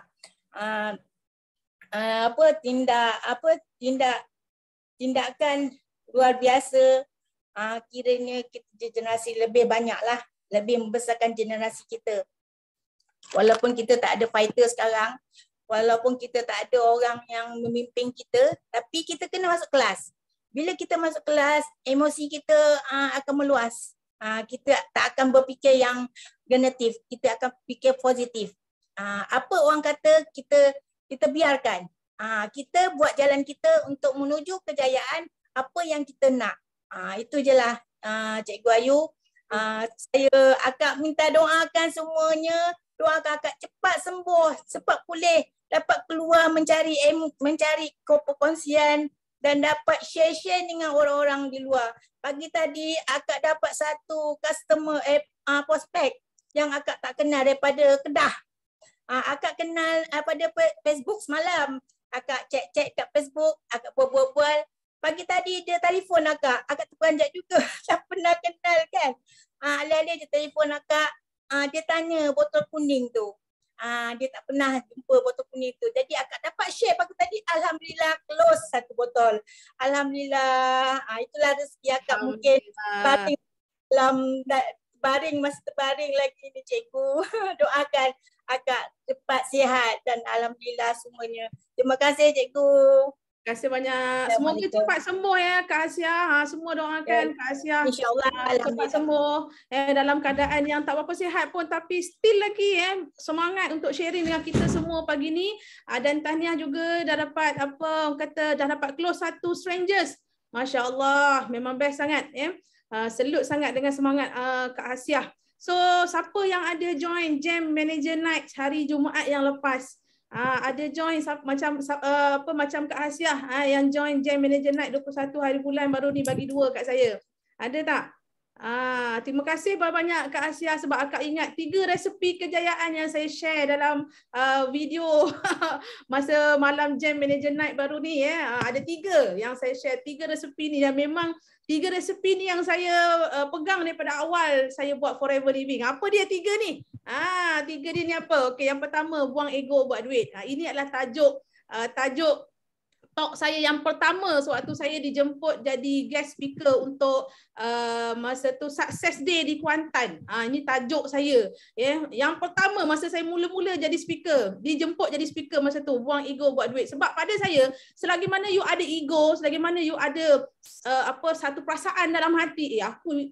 Tindakan luar biasa. Kiranya kita generasi lebih banyak lah, lebih membesarkan generasi kita. Walaupun kita tak ada fighter sekarang, walaupun kita tak ada orang yang memimpin kita, tapi kita kena masuk kelas. Bila kita masuk kelas, emosi kita akan meluas. Kita tak akan berfikir yang negatif, kita akan fikir positif. Apa orang kata, kita biarkan. Kita buat jalan kita untuk menuju kejayaan apa yang kita nak. Itu je lah Cikgu Ayu. Akak minta doakan semuanya. Doakan akak cepat sembuh, cepat pulih, dapat keluar mencari perkongsian dan dapat share dengan orang-orang di luar. Pagi tadi akak dapat satu customer prospek yang akak tak kenal daripada Kedah. Akak kenal pada Facebook semalam. Akak cek kat Facebook, akak berbual-bual. Pagi tadi dia telefon akak terperanjat juga. Tak pernah kenal kan. Alih-alih dia telefon akak, dia tanya botol kuning tu. Dia tak pernah jumpa botol kuning tu. Jadi akak dapat share pagi tadi. Alhamdulillah close satu botol. Alhamdulillah. Itulah rezeki akak mungkin masa terbaring lagi ni cikgu. Doakan akak cepat sihat dan alhamdulillah semuanya. Terima kasih cikgu. Terima kasih banyak. Semoga cepat sembuh ya Kak Asia. Semua doakan Kak Asia. InsyaAllah cepat sembuh. Dalam keadaan yang tak berapa sihat pun tapi still lagi semangat untuk sharing dengan kita semua pagi ni. Dan tahniah juga dah dapat dah dapat close satu strangers. Masya Allah, memang best sangat. Salute sangat dengan semangat Kak Asia. So siapa yang ada join Jam Manager Night hari Jumaat yang lepas? Ada join macam Kak Asia yang join Jam Manager Night 21 hari bulan baru ni bagi 2 kat saya. Ada tak? Terima kasih banyak Kak Asia sebab akak ingat 3 resepi kejayaan yang saya share dalam video masa malam Jam Manager Night baru ni ada 3 yang saya share, 3 resepi ni dan memang 3 resepi ni yang saya pegang daripada awal saya buat Forever Living. Apa dia 3 ni? 3 dia ni apa? Okey, yang pertama buang ego buat duit. Ini adalah tajuk talk saya yang pertama sewaktu saya dijemput jadi guest speaker untuk masa tu Success Day di Kuantan. Ini tajuk saya. Yang pertama masa saya mula-mula jadi speaker, dijemput jadi speaker masa tu, buang ego buat duit. Sebab pada saya, selagi mana you ada ego, selagi mana you ada satu perasaan dalam hati, aku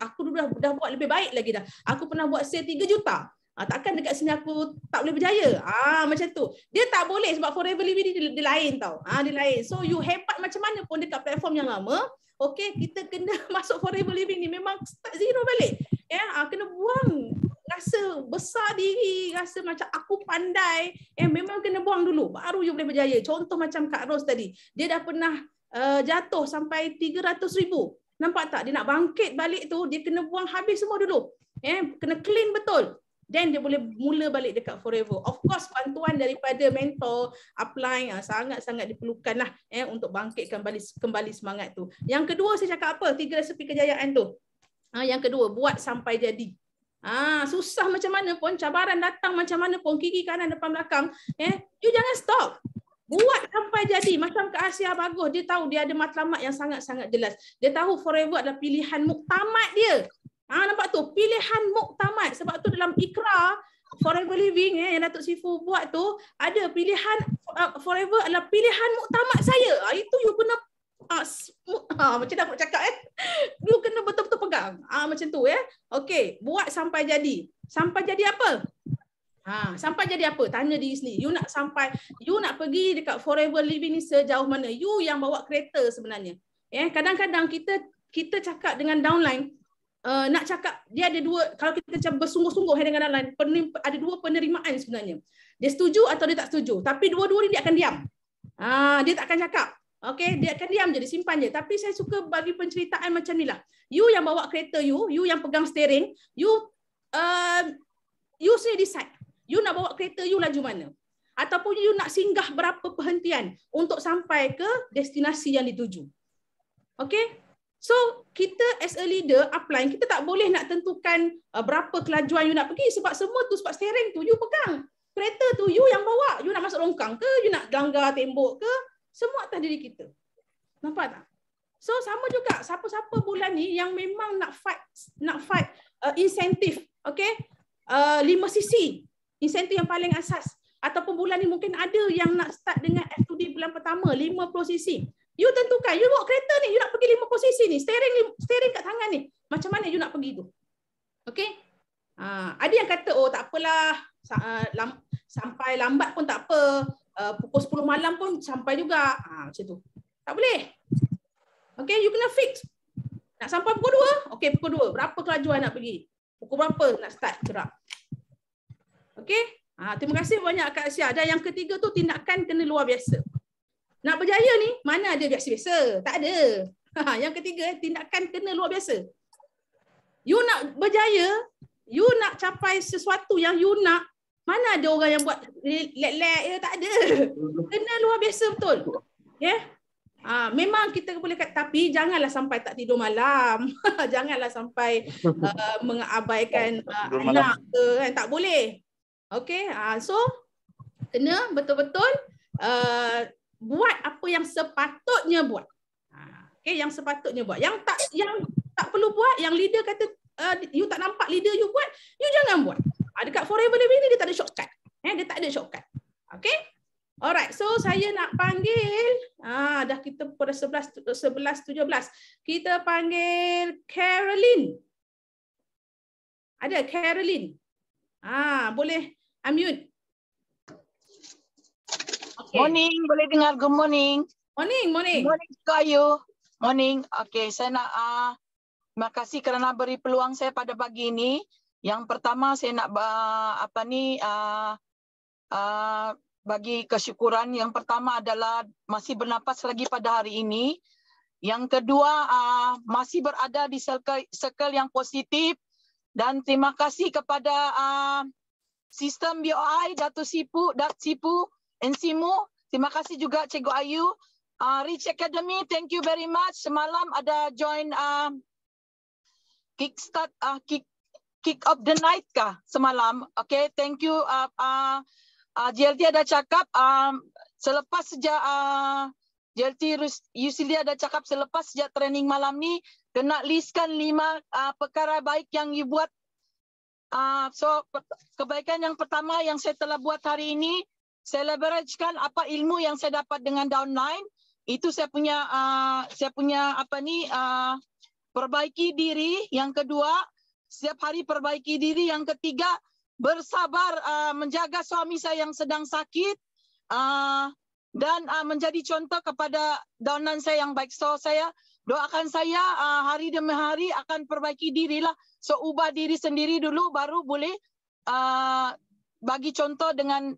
dah buat lebih baik lagi dah. Aku pernah buat sale 3 juta. Takkan dekat sini aku tak boleh berjaya. Macam tu. Dia tak boleh sebab Forever Living ni dia lain tau. Dia lain. So you hebat macam mana pun dekat platform yang lama, okey, kita kena masuk Forever Living ni memang start zero balik. Kena buang rasa besar diri, rasa macam aku pandai. Memang kena buang dulu baru you boleh berjaya. Contoh macam Kak Ros tadi. Dia dah pernah jatuh sampai 300,000. Nampak tak? Dia nak bangkit balik tu, dia kena buang habis semua dulu. Kena clean betul. Then dia boleh mula balik dekat Forever. Of course bantuan daripada mentor, upline sangat-sangat diperlukan lah untuk bangkitkan kembali semangat tu. Yang kedua saya cakap apa? 3 resepi kejayaan tu. Yang kedua, buat sampai jadi. Susah macam mana pun, cabaran datang macam mana pun, kiri kanan depan belakang, you jangan stop. Buat sampai jadi. Macam Kak Asia bagus, dia tahu dia ada matlamat yang sangat-sangat jelas. Dia tahu Forever adalah pilihan muktamad dia. Nampak tu, pilihan muktamad. Sebab tu dalam Ikra Forever Living yang Datuk Sifu buat tu, ada pilihan Forever adalah pilihan muktamad saya. Itu you kena macam dah aku cakap you kena betul-betul pegang. Macam tu Okey, buat sampai jadi. Sampai jadi apa? Sampai jadi apa? Tanya diri sendiri. You nak pergi dekat Forever Living ni sejauh mana? You yang bawa kereta sebenarnya. Kadang-kadang kita cakap dengan downline, nak cakap dia ada dua, kalau kita cakap bersungguh-sungguh dengan downline, ada dua penerimaan sebenarnya. Dia setuju atau dia tak setuju. Tapi dua-dua ni dia akan diam. Dia tak akan cakap. Okay, dia akan diam je, dia simpan je. Tapi saya suka bagi penceritaan macam ni lah. You yang bawa kereta you yang pegang steering, you sendiri decide. You nak bawa kereta you laju mana? Ataupun you nak singgah berapa perhentian untuk sampai ke destinasi yang dituju. Okay? So, kita as a leader, upline, kita tak boleh nak tentukan berapa kelajuan you nak pergi sebab semua tu, sebab steering tu you pegang. Kereta tu you yang bawa. You nak masuk longkang ke? You nak langgar tembok ke? Semua atas diri kita. Nampak tak? So, sama juga. Siapa-siapa bulan ni yang memang nak fight insentif. Okay? 5 sisi. Insentif yang paling asas. Ataupun bulan ni mungkin ada yang nak start dengan F2D bulan pertama, 50 sisi. You tentukan, you bawa kereta ni, you nak pergi 5 posisi ni, steering kat tangan ni. Macam mana you nak pergi tu? Okay? Ada yang kata, oh tak apalah, sampai lambat pun tak apa, pukul 10 malam pun sampai juga. Macam tu. Tak boleh. Okay, you kena fix. Nak sampai pukul 2? Okay, pukul 2. Berapa kelajuan nak pergi? Pukul berapa nak start gerak? Okay? Terima kasih banyak Kak Asia. Dan yang ketiga tu tindakan kena luar biasa. Nak berjaya ni, mana ada biasa-biasa? Tak ada. Yang ketiga, tindakan kena luar biasa. You nak berjaya, you nak capai sesuatu yang you nak, mana ada orang yang buat lek-lek je, tak ada. Kena luar biasa betul. Yeah? Memang kita boleh kata, tapi janganlah sampai tak tidur malam. Janganlah sampai mengabaikan anak ke, kan? Tak boleh. Okay, so kena betul-betul buat apa yang sepatutnya buat. Okay, yang sepatutnya buat. Yang tak perlu buat, yang leader kata you tak nampak leader you buat, you jangan buat. Dekat Forever Living ni dia tak ada shortcut. Dia tak ada shortcut. Okay? Alright, so saya nak panggil, dah kita pada 11:17. Kita panggil Caroline. Ada Caroline. Boleh unmute. Okay. Morning, boleh dengar? Good morning. Morning. Morning to you. Morning. Okay, saya nak terima kasih kerana beri peluang saya pada pagi ini. Yang pertama saya nak bagi kesyukuran. Yang pertama adalah masih bernapas lagi pada hari ini. Yang kedua masih berada di circle yang positif. Dan terima kasih kepada sistem BOI, Datuk Sipu, Ensimu. Terima kasih juga Cikgu Ayu. Rich Academy, thank you very much. Semalam ada join kick of the night kah semalam? Okay, thank you. JLT ada cakap selepas sejak JLT Yusili ada cakap selepas sejak training malam ni kena listkan 5 perkara baik yang you buat. So kebaikan yang pertama yang saya telah buat hari ini, saya leveragekan apa ilmu yang saya dapat dengan downline. Itu saya punya perbaiki diri. Yang kedua, setiap hari perbaiki diri. Yang ketiga, bersabar menjaga suami saya yang sedang sakit dan menjadi contoh kepada downline saya yang baik. So saya doakan saya hari demi hari akan perbaiki diri lah. So ubah diri sendiri dulu baru boleh bagi contoh dengan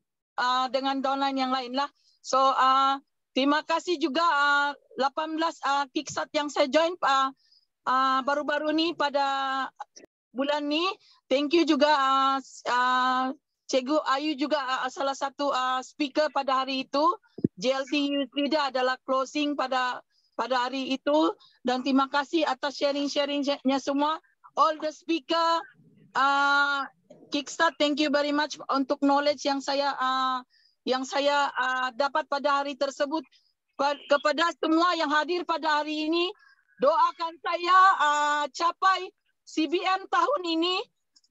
downline yang lain lah. So terima kasih juga 18 kickstart yang saya join baru-baru ni pada bulan ni. Thank you juga Cikgu Ayu juga salah satu speaker pada hari itu. JLT Youth Leader adalah closing pada hari itu. Dan terima kasih atas sharing-sharingnya semua. All the speaker, kickstart, thank you very much untuk knowledge yang saya dapat pada hari tersebut. Kepada semua yang hadir pada hari ini, doakan saya capai CBM tahun ini.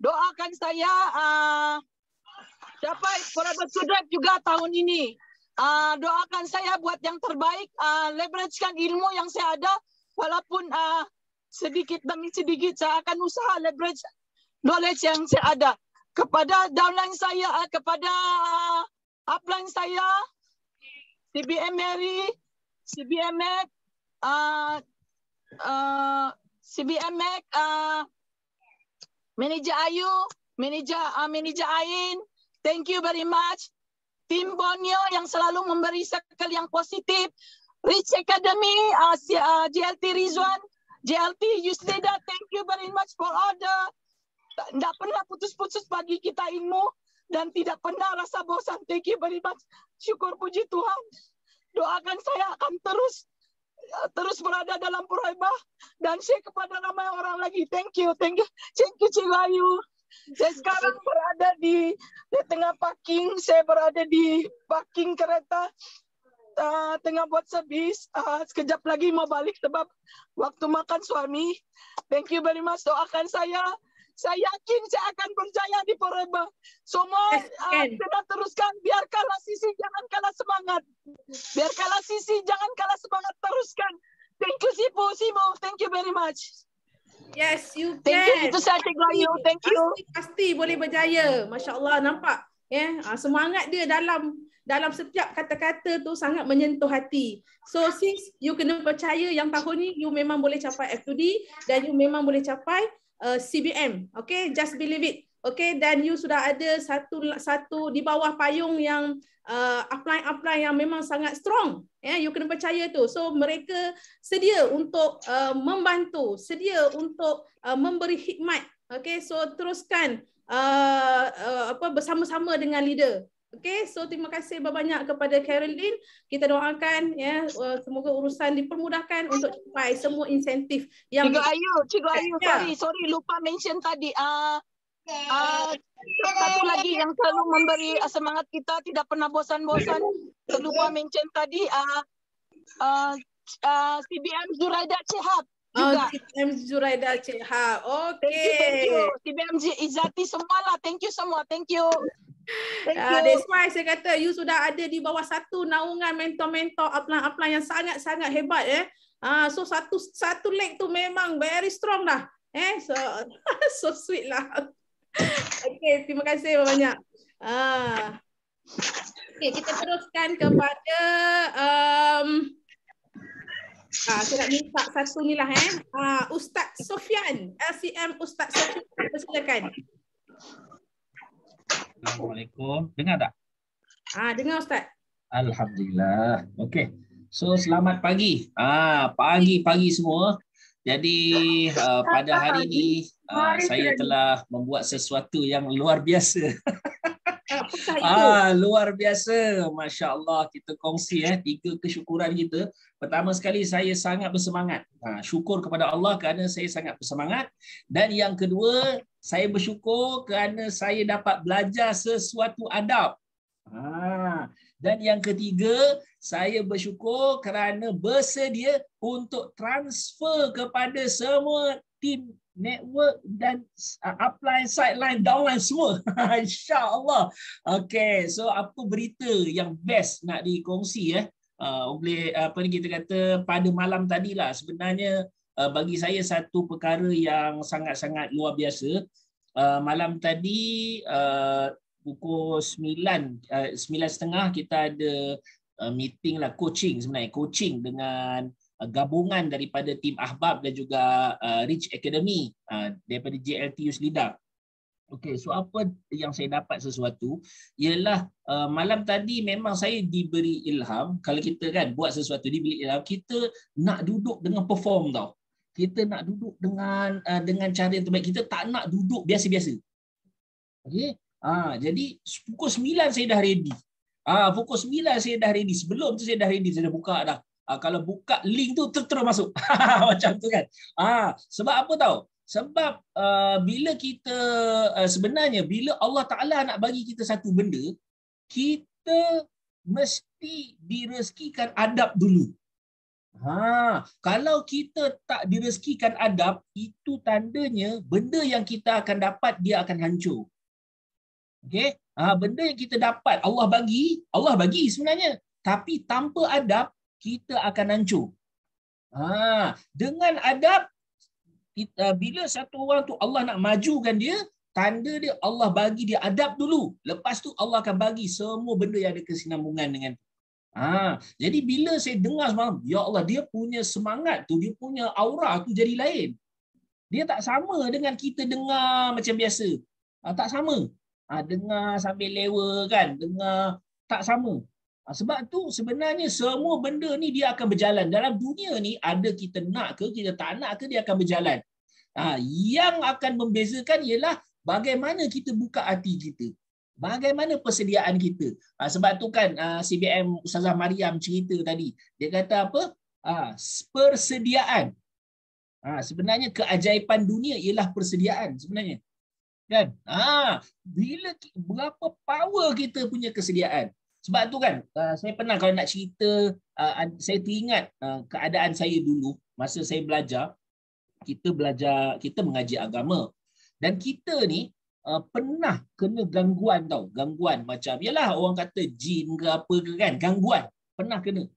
Doakan saya capai Forever to Drive juga tahun ini. Doakan saya buat yang terbaik, leveragekan ilmu yang saya ada, walaupun sedikit demi sedikit saya akan usaha leverage knowledge yang saya ada. kepada downline saya, kepada upline saya, CBM Mary, CBM Mac, CBM Mac, Manager Ayu, Manager Ain. Thank you very much. Tim Borneo yang selalu memberi circle yang positif. Rich Academy, JLT Rizwan, JLT Yusrida, thank you very much for all the, tidak pernah putus-putus bagi kita ilmu dan tidak pernah rasa bosan. Thank you very much. Syukur puji Tuhan. Doakan saya akan terus berada dalam Puraibah dan share kepada ramai orang lagi. Thank you Cikgu Ayu. Saya sekarang berada di tengah parking. Saya berada di parking kereta. Tengah buat servis. Sekejap lagi mau balik sebab waktu makan suami. Thank you very much. Doakan saya. Saya yakin saya akan berjaya di Puraibah. Semua kita teruskan. Biarkanlah Sisi jangan kalah semangat. Biarkanlah Sisi jangan kalah semangat. Teruskan. Thank you Simo. Thank you very much. Yes, you can. Thank you. Itu saya Cikgu Ayu. Thank you. Pasti boleh berjaya. Masya Allah, nampak. Semangat dia dalam setiap kata-kata tu sangat menyentuh hati. So sis, you kena percaya yang tahun ni you memang boleh capai F2D dan you memang boleh capai CBM. Okay, just believe it. Okay, dan you sudah ada satu di bawah payung yang upline yang memang sangat strong. You kena percaya tu. So mereka sedia untuk membantu, sedia untuk memberi hikmat. Okay, so teruskan bersama-sama dengan leader. Okay, so terima kasih banyak kepada Caroline. Kita doakan semoga urusan dipermudahkan untuk capai semua insentif yang Cikgu Ayu, sorry lupa mention tadi. Satu lagi yang selalu memberi semangat kita, tidak pernah bosan-bosan. Lupa mention tadi CBM Zuraida Chehab juga. CBM Zuraida Chehab. Okay. Thank you. CBM Izzati semualah. Thank you semua. Thank you. That's why saya kata you sudah ada di bawah satu naungan mentor-mentor upline yang sangat-sangat hebat. So satu leg tu memang very strong dah. So sweet lah. Okay, terima kasih banyak. Okay, kita teruskan kepada saya nak minta satu ni lah Ustaz Sofian, LCM Ustaz Sofian, silakan. Assalamualaikum. Dengar tak? Dengar Ustaz. Alhamdulillah. Okey. So selamat pagi. Pagi semua. Jadi pada hari ini saya telah membuat sesuatu yang luar biasa. Luar biasa. Masya Allah, kita kongsi 3 kesyukuran kita. Pertama sekali saya sangat bersemangat. Syukur kepada Allah kerana saya sangat bersemangat. Dan yang kedua, saya bersyukur kerana saya dapat belajar sesuatu adab. Dan yang ketiga, saya bersyukur kerana bersedia untuk transfer kepada semua tim network dan upline, sideline, downline semua. InsyaAllah. Okay, so apa berita yang best nak dikongsi boleh kita kata pada malam tadi lah. Sebenarnya bagi saya satu perkara yang sangat-sangat luar biasa. Malam tadi pukul 9:30 kita ada meeting lah, coaching dengan gabungan daripada tim Ahbab dan juga Rich Academy daripada JLT Yusrida. Okey, so apa yang saya dapat sesuatu ialah malam tadi memang saya diberi ilham. Kalau kita kan buat sesuatu diberi ilham, kita nak duduk dengan perform tau. Kita nak duduk dengan cara yang terbaik. Kita tak nak duduk biasa-biasa. Okey. Jadi pukul 9 saya dah ready. Pukul 9 saya dah ready. Sebelum tu saya dah ready, saya dah buka dah. Kalau buka link tu terus masuk. Macam tu kan. Sebab apa tahu? Sebab bila kita sebenarnya bila Allah Taala nak bagi kita satu benda, kita mesti direzekikan adab dulu. Kalau kita tak direzekikan adab, itu tandanya benda yang kita akan dapat dia akan hancur. Okey, benda yang kita dapat Allah bagi sebenarnya, tapi tanpa adab kita akan hancur. Dengan adab, bila satu orang tu Allah nak majukan dia, tanda dia Allah bagi dia adab dulu. Lepas tu Allah akan bagi semua benda yang ada kesinambungan dengan tu. Jadi bila saya dengar semalam, ya Allah, dia punya semangat tu, dia punya aura tu jadi lain. Dia tak sama dengan kita dengar macam biasa. Tak sama. Dengar sambil lewa kan, dengar tak sama. Sebab tu sebenarnya semua benda ni dia akan berjalan. Dalam dunia ni ada kita nak ke, kita tak nak ke, dia akan berjalan. Yang akan membezakan ialah bagaimana kita buka hati kita. Bagaimana persediaan kita. Sebab tu kan CBM Ustazah Mariam cerita tadi. Dia kata apa? Persediaan. Sebenarnya keajaiban dunia ialah persediaan sebenarnya. Kan? Bila berapa power kita punya kesediaan. Sebab tu kan saya pernah kalau nak cerita, saya teringat keadaan saya dulu masa saya belajar. Kita mengaji agama. Dan kita ni pernah kena gangguan tau. Gangguan macam, yalah orang kata jin ke apa ke kan. Gangguan. Pernah kena.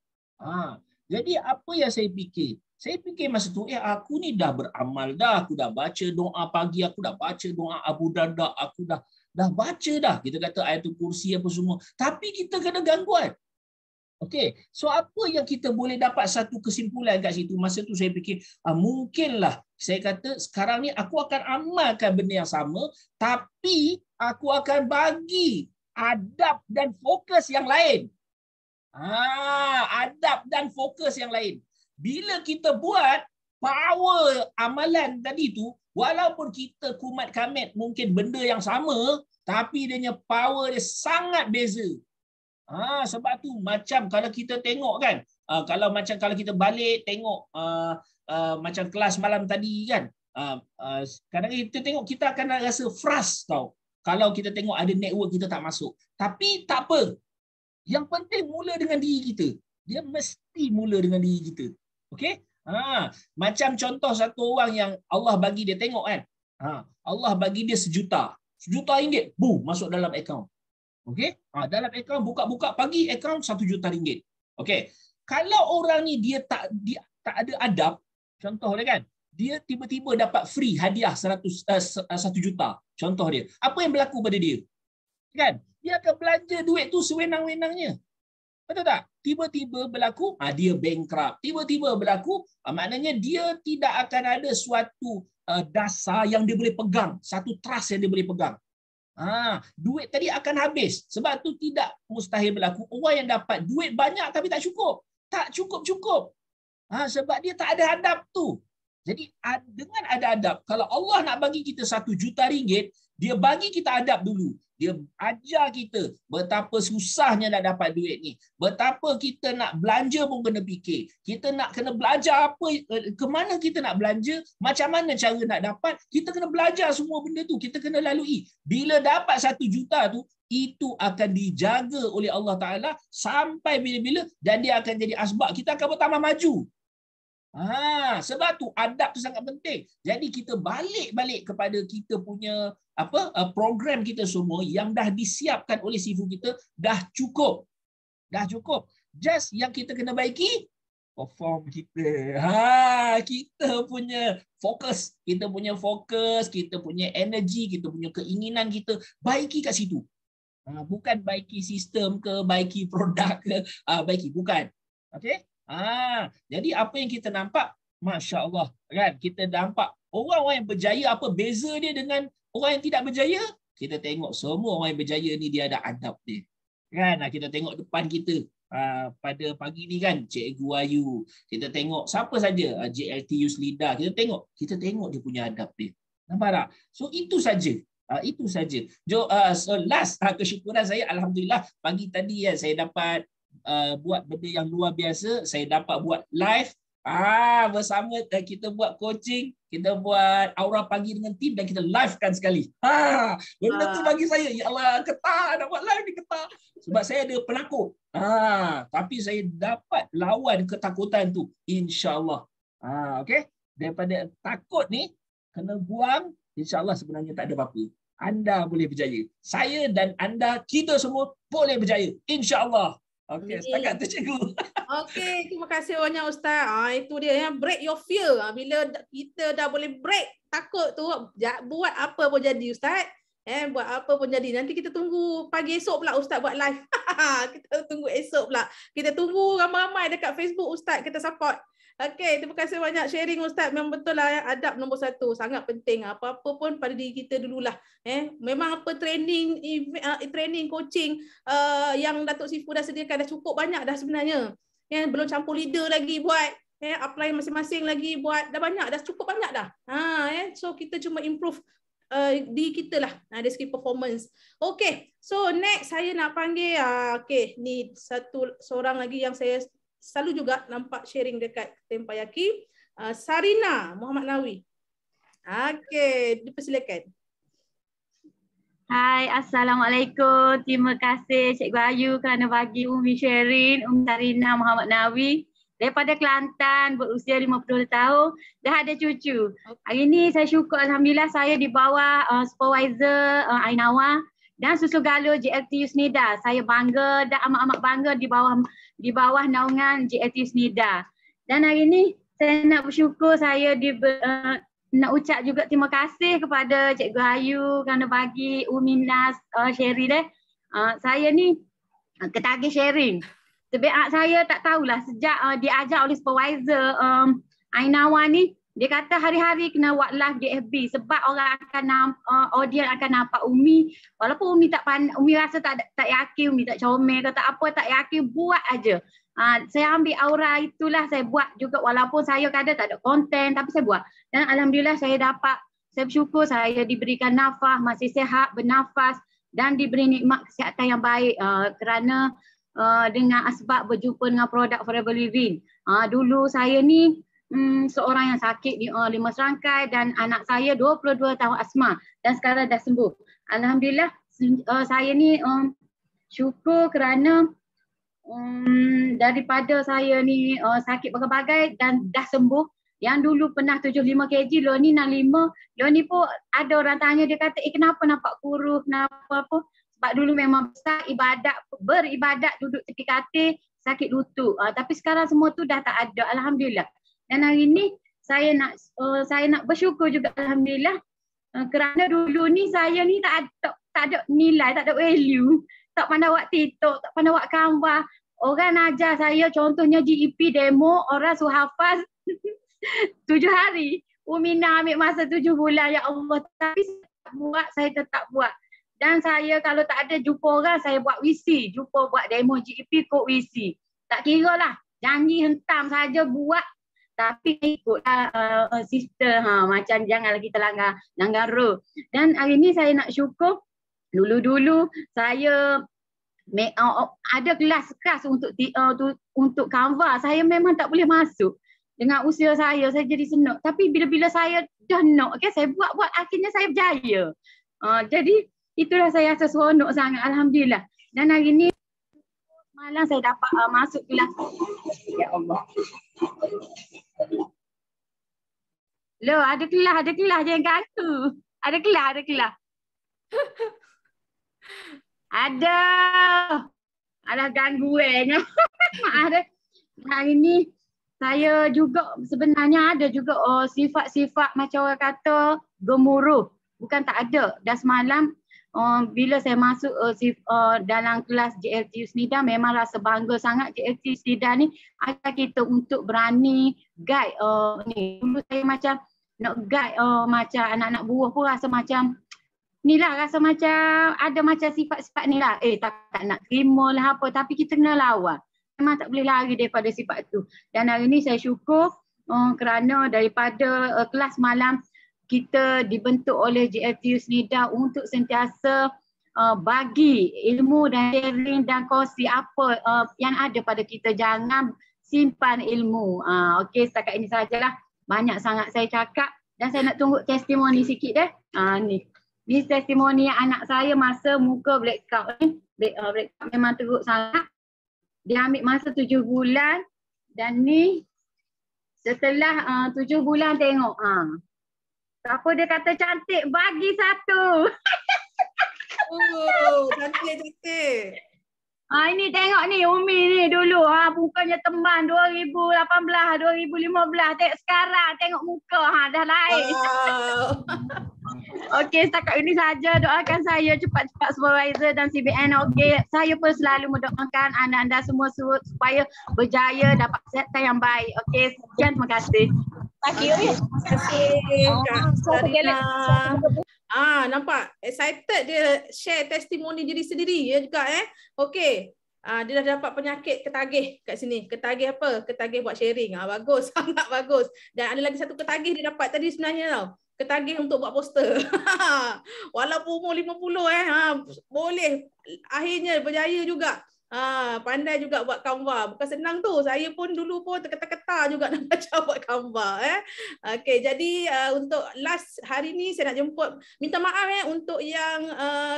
Jadi apa yang saya fikir? Saya fikir masa tu, aku ni dah beramal dah. Aku dah baca doa pagi. Aku dah baca doa Abu Darda. Aku dah baca dah. Kita kata ayatul kursi apa semua. Tapi kita kena gangguan. Okey, so apa yang kita boleh dapat satu kesimpulan kat situ? Masa tu saya fikir, mungkinlah saya kata sekarang ni aku akan amalkan benda yang sama, tapi aku akan bagi adab dan fokus yang lain. Adab dan fokus yang lain. Bila kita buat power amalan tadi tu, walaupun kita kumat kamit mungkin benda yang sama, tapi dia punya power dia sangat beza. Sebab tu macam kalau kita tengok kan, kalau kita balik tengok macam kelas malam tadi kan, kadang-kadang kita tengok kita akan rasa frust tau. Kalau kita tengok ada network kita tak masuk. Tapi tak apa. Yang penting mula dengan diri kita. Dia mesti mula dengan diri kita. Okey? Macam contoh satu orang yang Allah bagi dia tengok kan. Allah bagi dia $1 juta ringgit, boom, masuk dalam akaun. Okey? Dalam akaun buka-buka pagi akaun $1 juta. Okey. Kalau orang ni dia tak ada adab, contoh dia kan, dia tiba-tiba dapat free hadiah 1 juta. Contoh dia. Apa yang berlaku pada dia? Kan? Dia akan belanja duit tu sewenang-wenangnya. Betul tak? Tiba-tiba berlaku, dia bankrupt. Tiba-tiba berlaku, maknanya dia tidak akan ada suatu dasar yang dia boleh pegang. Satu trust yang dia boleh pegang. Duit tadi akan habis. Sebab tu tidak mustahil berlaku orang yang dapat duit banyak tapi tak cukup. Tak cukup-cukup. Sebab dia tak ada adab tu. Jadi dengan ada adab, kalau Allah nak bagi kita $1 juta, dia bagi kita adab dulu. Dia ajar kita betapa susahnya nak dapat duit ni. Betapa kita nak belanja pun kena fikir. Kita nak kena belajar apa, ke mana kita nak belanja, macam mana cara nak dapat, kita kena belajar semua benda tu. Kita kena lalui. Bila dapat $1 juta tu, itu akan dijaga oleh Allah Ta'ala sampai bila-bila dan dia akan jadi asbab. Kita akan bertambah maju. Sebab tu adab tu sangat penting. Jadi kita balik kepada kita punya program kita semua yang dah disiapkan oleh sifu kita, dah cukup. Just yang kita kena baiki perform kita. Kita punya fokus, kita punya energi, kita punya keinginan kita baiki kat situ. Bukan baiki sistem ke, baiki produk ke, baiki bukan. Okey? Jadi apa yang kita nampak, masya-Allah kan, kita nampak orang-orang yang berjaya, apa beza dia dengan orang yang tidak berjaya? Kita tengok semua orang yang berjaya ni dia ada adab dia. Kan? Kita tengok depan kita pada pagi ni kan, Cikgu Ayu. Kita tengok siapa saja, JLT Yuslida. Kita tengok dia punya adab dia. Nampak tak? So itu saja. Itu saja. So last kesyukuran saya, alhamdulillah pagi tadi saya dapat buat benda yang luar biasa. Saya dapat buat live bersama, kita buat coaching, kita buat aura pagi dengan tim dan kita livekan sekali. Benda tu bagi saya, ya Allah, ketar nak buat live ni, ketar. Sebab saya ada penakut. Tapi saya dapat lawan ketakutan tu, insya-Allah. Okey, daripada takut ni kena buang, insya-Allah sebenarnya tak ada apa-apa. Anda boleh berjaya. Saya dan anda, kita semua boleh berjaya, insya-Allah. Okey, setakat tu cikgu. Okey, terima kasih banyak Ustaz. Itu dia yang break your fear. Bila kita dah boleh break takut tu, buat apa pun jadi Ustaz. Buat apa pun jadi. Nanti kita tunggu pagi esok pula Ustaz buat live. Kita tunggu esok pula. Kita tunggu ramai-ramai dekat Facebook Ustaz, kita support. Okey, terima kasih banyak sharing Ustaz. Memang betul lah adab nombor 1 sangat penting. Apa-apa pun pada diri kita dululah. Memang apa training coaching yang Datuk Sifu dah sediakan dah cukup banyak dah sebenarnya. Belum campur leader lagi buat. Apply masing-masing lagi buat. Dah banyak, dah cukup banyak dah. So kita cuma improve diri kita lah dari segi performance. Okay, so next saya nak panggil okay, ni seorang lagi yang saya selalu juga nampak sharing dekat Tempayaki, Sarina Muhammad Nawi. Okay, dipersilakan. Hai, Assalamualaikum. Terima kasih Cikgu Ayu kerana bagi Umi sharing. Umi Sarina Muhammad Nawi daripada Kelantan, berusia 50 tahun, dah ada cucu. Hari ini saya syukur Alhamdulillah saya di bawah supervisor Ainawa dan Susu Galuh JLT Yusnida. Saya bangga dan amat-amat bangga di bawah naungan JLT Yusnida. Dan hari ini saya nak bersyukur, saya nak ucap juga terima kasih kepada Cikgu Ayu kerana bagi Umi Nas sharing saya ni ketagih sharing. Sebenarnya saya tak tahulah sejak diajar oleh supervisor Ainawa ni, dia kata hari-hari kena buat live di FB sebab orang akan audience akan nampak Umi. Walaupun Umi tak pandai, Umi rasa tak yakin, Umi tak comel ke tak apa, tak yakin, buat aja. Saya ambil aura itulah, saya buat juga walaupun saya kadang tak ada konten tapi saya buat. Dan Alhamdulillah saya bersyukur saya diberikan nafas, masih sihat, bernafas dan diberi nikmat kesihatan yang baik kerana dengan asbab berjumpa dengan produk Forever Living. Dulu saya ni seorang yang sakit di 5 serangkai dan anak saya 22 tahun asma dan sekarang dah sembuh. Alhamdulillah saya ni syukur kerana daripada saya ni sakit berbagai dan dah sembuh. Yang dulu pernah 75 kg, lo ni 65. Lo ni pun ada orang tanya, dia kata kenapa nampak kurus, kenapa apa. Sebab dulu memang besar beribadat duduk tepi katil, sakit lutut. Tapi sekarang semua tu dah tak ada, Alhamdulillah. Dan hari ni saya nak bersyukur juga Alhamdulillah kerana dulu ni saya ni tak ada nilai, tak ada value. Tak pandai buat TikTok, tak pandai buat gambar. Orang ajar saya contohnya GEP demo, orang suruh hafaz 7 hari. Umina ambil masa 7 bulan, ya Allah. Tapi saya tetap buat. Dan saya kalau tak ada jumpa orang, saya buat WC. Jumpa buat demo GEP, kod WC. Tak kira lah. Janji hentam saja buat. Tapi ikutlah sister. Macam janganlah kita langgar road. Dan hari ni saya nak syukur. Dulu-dulu saya ada kelas kelas untuk Canva. Saya memang tak boleh masuk. Dengan usia saya jadi senang. Tapi bila-bila saya dah nak, saya buat-buat, akhirnya saya berjaya. Jadi itulah saya rasa seronok sangat, Alhamdulillah. Dan hari ni malam saya dapat masuk kelas. Ya Allah. Loh, ada kelas jangan kaku. Ada kelas. Ada gangguannya. Ada. Hari ni saya juga sebenarnya ada juga sifat-sifat macam orang kata gemuruh. Bukan tak ada. Dan semalam bila saya masuk dalam kelas JLT Yusnida, memang rasa bangga sangat. JLT Yusnida ni ajar kita untuk berani guide. Dulu saya macam nak guide macam anak-anak buah pun rasa macam ni lah, rasa macam ada macam sifat-sifat ni lah. Tak nak terima lah apa, tapi kita kena lawan. Memang tak boleh lari daripada sifat tu. Dan hari ni saya syukur kerana daripada kelas malam kita dibentuk oleh JLT Yusnida untuk sentiasa bagi ilmu dan sharing dan kongsi apa yang ada pada kita. Jangan simpan ilmu. Okey, setakat ini sajalah. Banyak sangat saya cakap dan saya nak tunggu testimoni sikit deh. Ni testimoni anak saya masa muka blackout ni. Blackout memang teruk sangat. Dia ambil masa 7 bulan dan ni setelah 7 bulan tengok. Siapa dia kata cantik, bagi 1. Oh, cantik. Ini tengok ni Umi ni dulu bukannya teman 2018, 2015. Tengok sekarang, tengok muka dah lain. Wow. Okey, setakat ini saja. Doakan saya cepat-cepat supervisor dan CBN. Okey, saya pun selalu mendoakan anda-anda semua supaya berjaya dapat kesihatan yang baik. Okey, sekian, terima kasih. Terima kasih Kak Sarina. Nampak excited dia share testimoni diri sendiri ya juga Okey. Dia dah dapat penyakit ketagih kat sini. Ketagih apa? Ketagih buat sharing. Bagus, sangat bagus. Dan ada lagi satu ketagih dia dapat tadi sebenarnya tau. Ketagih untuk buat poster. Walaupun umur 50 boleh akhirnya berjaya juga. Pandai juga buat Canva. Bukan senang tu. Saya pun dulu pun terketa-keta juga nak baca buat Canva. Okey, jadi untuk last hari ni saya nak jemput. Minta maaf untuk yang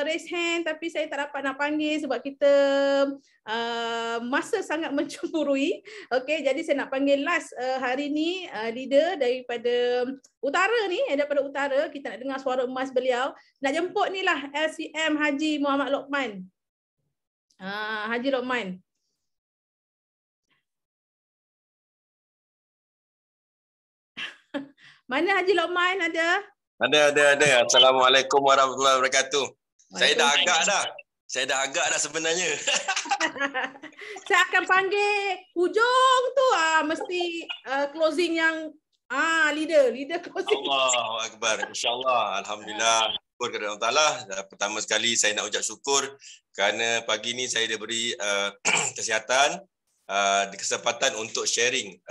raise hand tapi saya tak dapat nak panggil sebab kita masa sangat mencemburui. Okey, jadi saya nak panggil last hari ni leader daripada utara ni, daripada utara. Kita nak dengar suara emas beliau. Nak jemput ni lah LCM Haji Muhammad Lokman. Haji Lokman. Mana Haji Lokman ada? Ada. Assalamualaikum warahmatullahi wabarakatuh. Saya dah agak dah sebenarnya. Saya akan panggil hujung tu mesti closing yang leader closing. Allahu akbar. Insya-Allah, alhamdulillah. Syukur kepada Allah Taala. Pertama sekali saya nak ucap syukur kerana pagi ni saya diberi kesihatan, kesempatan untuk sharing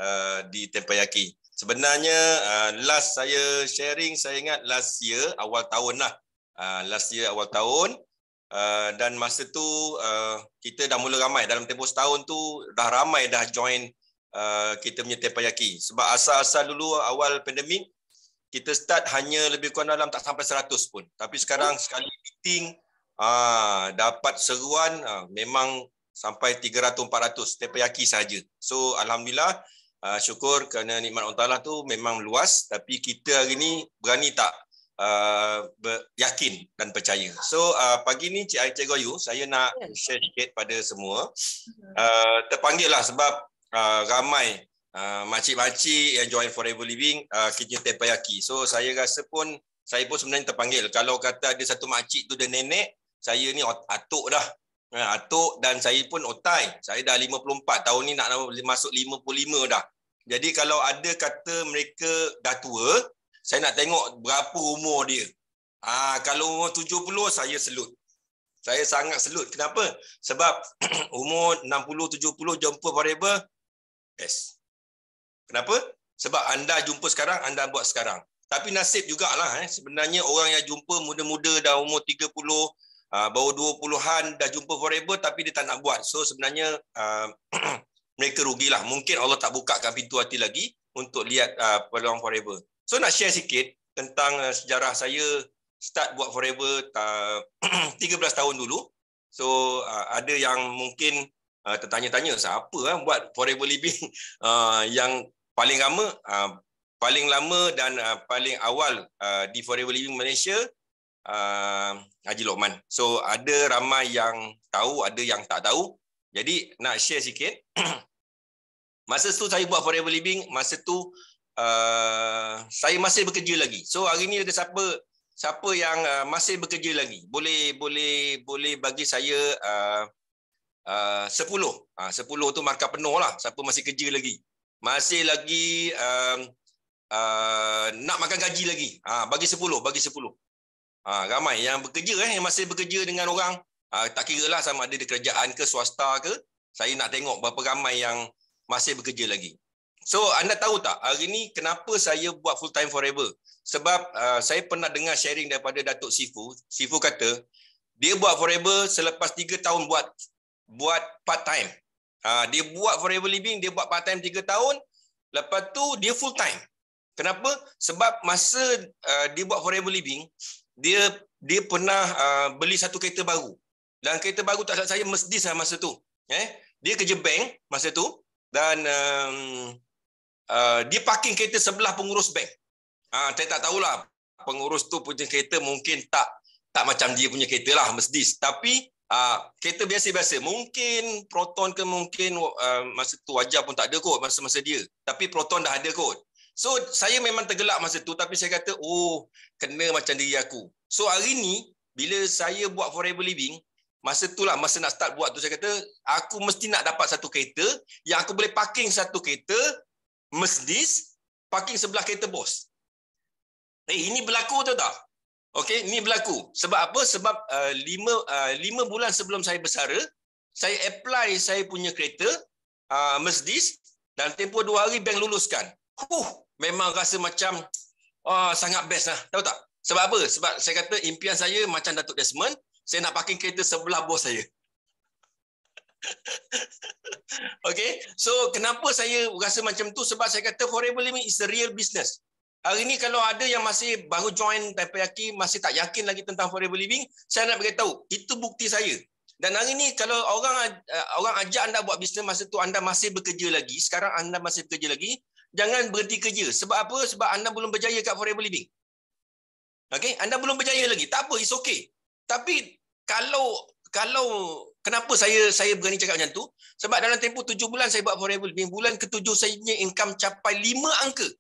di Tempayaki. Sebenarnya last saya sharing, saya ingat last year awal tahun lah. Awal tahun. Dan masa tu kita dah mula ramai. Dalam tempoh setahun tu dah ramai dah join kita punya Tempayaki. Sebab asal-asal dulu awal pandemik, kita start hanya lebih kurang dalam tak sampai 100 pun. Tapi sekarang sekali meeting, dapat seruan memang sampai 300-400 Tempayaki saja. So alhamdulillah, syukur kerana nikmat Allah Taala tu memang luas, tapi kita hari ni berani tak yakin dan percaya. So pagi ni Cikgu Ayu, saya nak share sikit pada semua. Terpanggil lah sebab ramai makcik-makcik yang join Forever Living kerja Tempayaki. So saya rasa pun saya pun sebenarnya terpanggil. Kalau kata ada satu makcik tu dia nenek, saya ni atuk dah. Atuk dan saya pun otai. Saya dah 54 tahun ni nak masuk 55 dah. Jadi kalau ada kata mereka dah tua, saya nak tengok berapa umur dia. Kalau umur 70 saya selut. Saya sangat selut. Kenapa? Sebab umur 60-70 jumpa Forever, best. Kenapa? Sebab anda jumpa sekarang, anda buat sekarang. Tapi nasib jugalah sebenarnya orang yang jumpa muda-muda dah umur 30, baru 20-an dah jumpa Forever tapi dia tak nak buat. So sebenarnya mereka rugilah. Mungkin Allah tak bukakan pintu hati lagi untuk lihat peluang Forever. So nak share sikit tentang sejarah saya start buat Forever 13 tahun dulu. So ada yang mungkin tertanya-tanya siapa buat Forever Living yang paling lama dan paling awal di Forever Living Malaysia, Haji Lokman. So ada ramai yang tahu, ada yang tak tahu. Jadi nak share sikit. Masa tu saya buat Forever Living, masa tu saya masih bekerja lagi. So hari ni ada siapa yang masih bekerja lagi, boleh bagi saya 10. 10 tu markah penuh lah. Siapa masih kerja lagi, masih lagi nak makan gaji lagi, bagi 10. Ramai yang bekerja yang masih bekerja dengan orang. Tak kira lah sama ada di kerajaan ke swasta ke. Saya nak tengok berapa ramai yang masih bekerja lagi. So anda tahu tak hari ni kenapa saya buat full time Forever? Sebab saya pernah dengar sharing daripada Datuk Sifu. Sifu kata dia buat Forever selepas 3 tahun buat part time. Dia buat Forever Living, dia buat part time 3 tahun. Lepas tu dia full time. Kenapa? Sebab masa dia buat Forever Living, dia pernah beli satu kereta baru. Dan kereta baru tak salah saya Mercedes lah masa tu. Dia kerja bank masa tu dan dia parking kereta sebelah pengurus bank. Saya tak tahulah pengurus tu punya kereta mungkin tak macam dia punya kereta lah Mercedes. Tapi kereta biasa-biasa. Mungkin Proton ke mungkin masa tu Wajar pun tak ada kot masa-masa dia. Tapi Proton dah ada kot. So saya memang tergelak masa tu, tapi saya kata kena macam diri aku. So hari ni bila saya buat Forever Living, masa tu lah, masa nak start buat tu, saya kata aku mesti nak dapat satu kereta yang aku boleh parking satu kereta Mercedes, parking sebelah kereta bos. Ini berlaku tahu tak? Okey, ini berlaku. Sebab apa? Sebab 5 bulan sebelum saya bersara, saya apply saya punya kereta Mercedes, dan tempoh 2 hari bank luluskan. Memang rasa macam sangat best lah. Tahu tak? Sebab apa? Sebab saya kata impian saya macam Datuk Desmond, saya nak parking kereta sebelah bos saya. Okay, so kenapa saya rasa macam tu? Sebab saya kata Forever Living is a real business. Hari ni kalau ada yang masih baru join Taipei, masih tak yakin lagi tentang Forever Living, saya nak beritahu, itu bukti saya. Dan hari ni kalau orang ajak anda buat bisnes, masa tu anda masih bekerja lagi, sekarang anda masih bekerja lagi, jangan berhenti kerja. Sebab apa? Sebab anda belum berjaya kat Forever Living. Okay, anda belum berjaya lagi. Tak apa, it's okay. Tapi kalau kenapa saya berani cakap macam tu? Sebab dalam tempoh 7 bulan saya buat Forever Living, bulan ke-7 saya punya income capai 5 angka.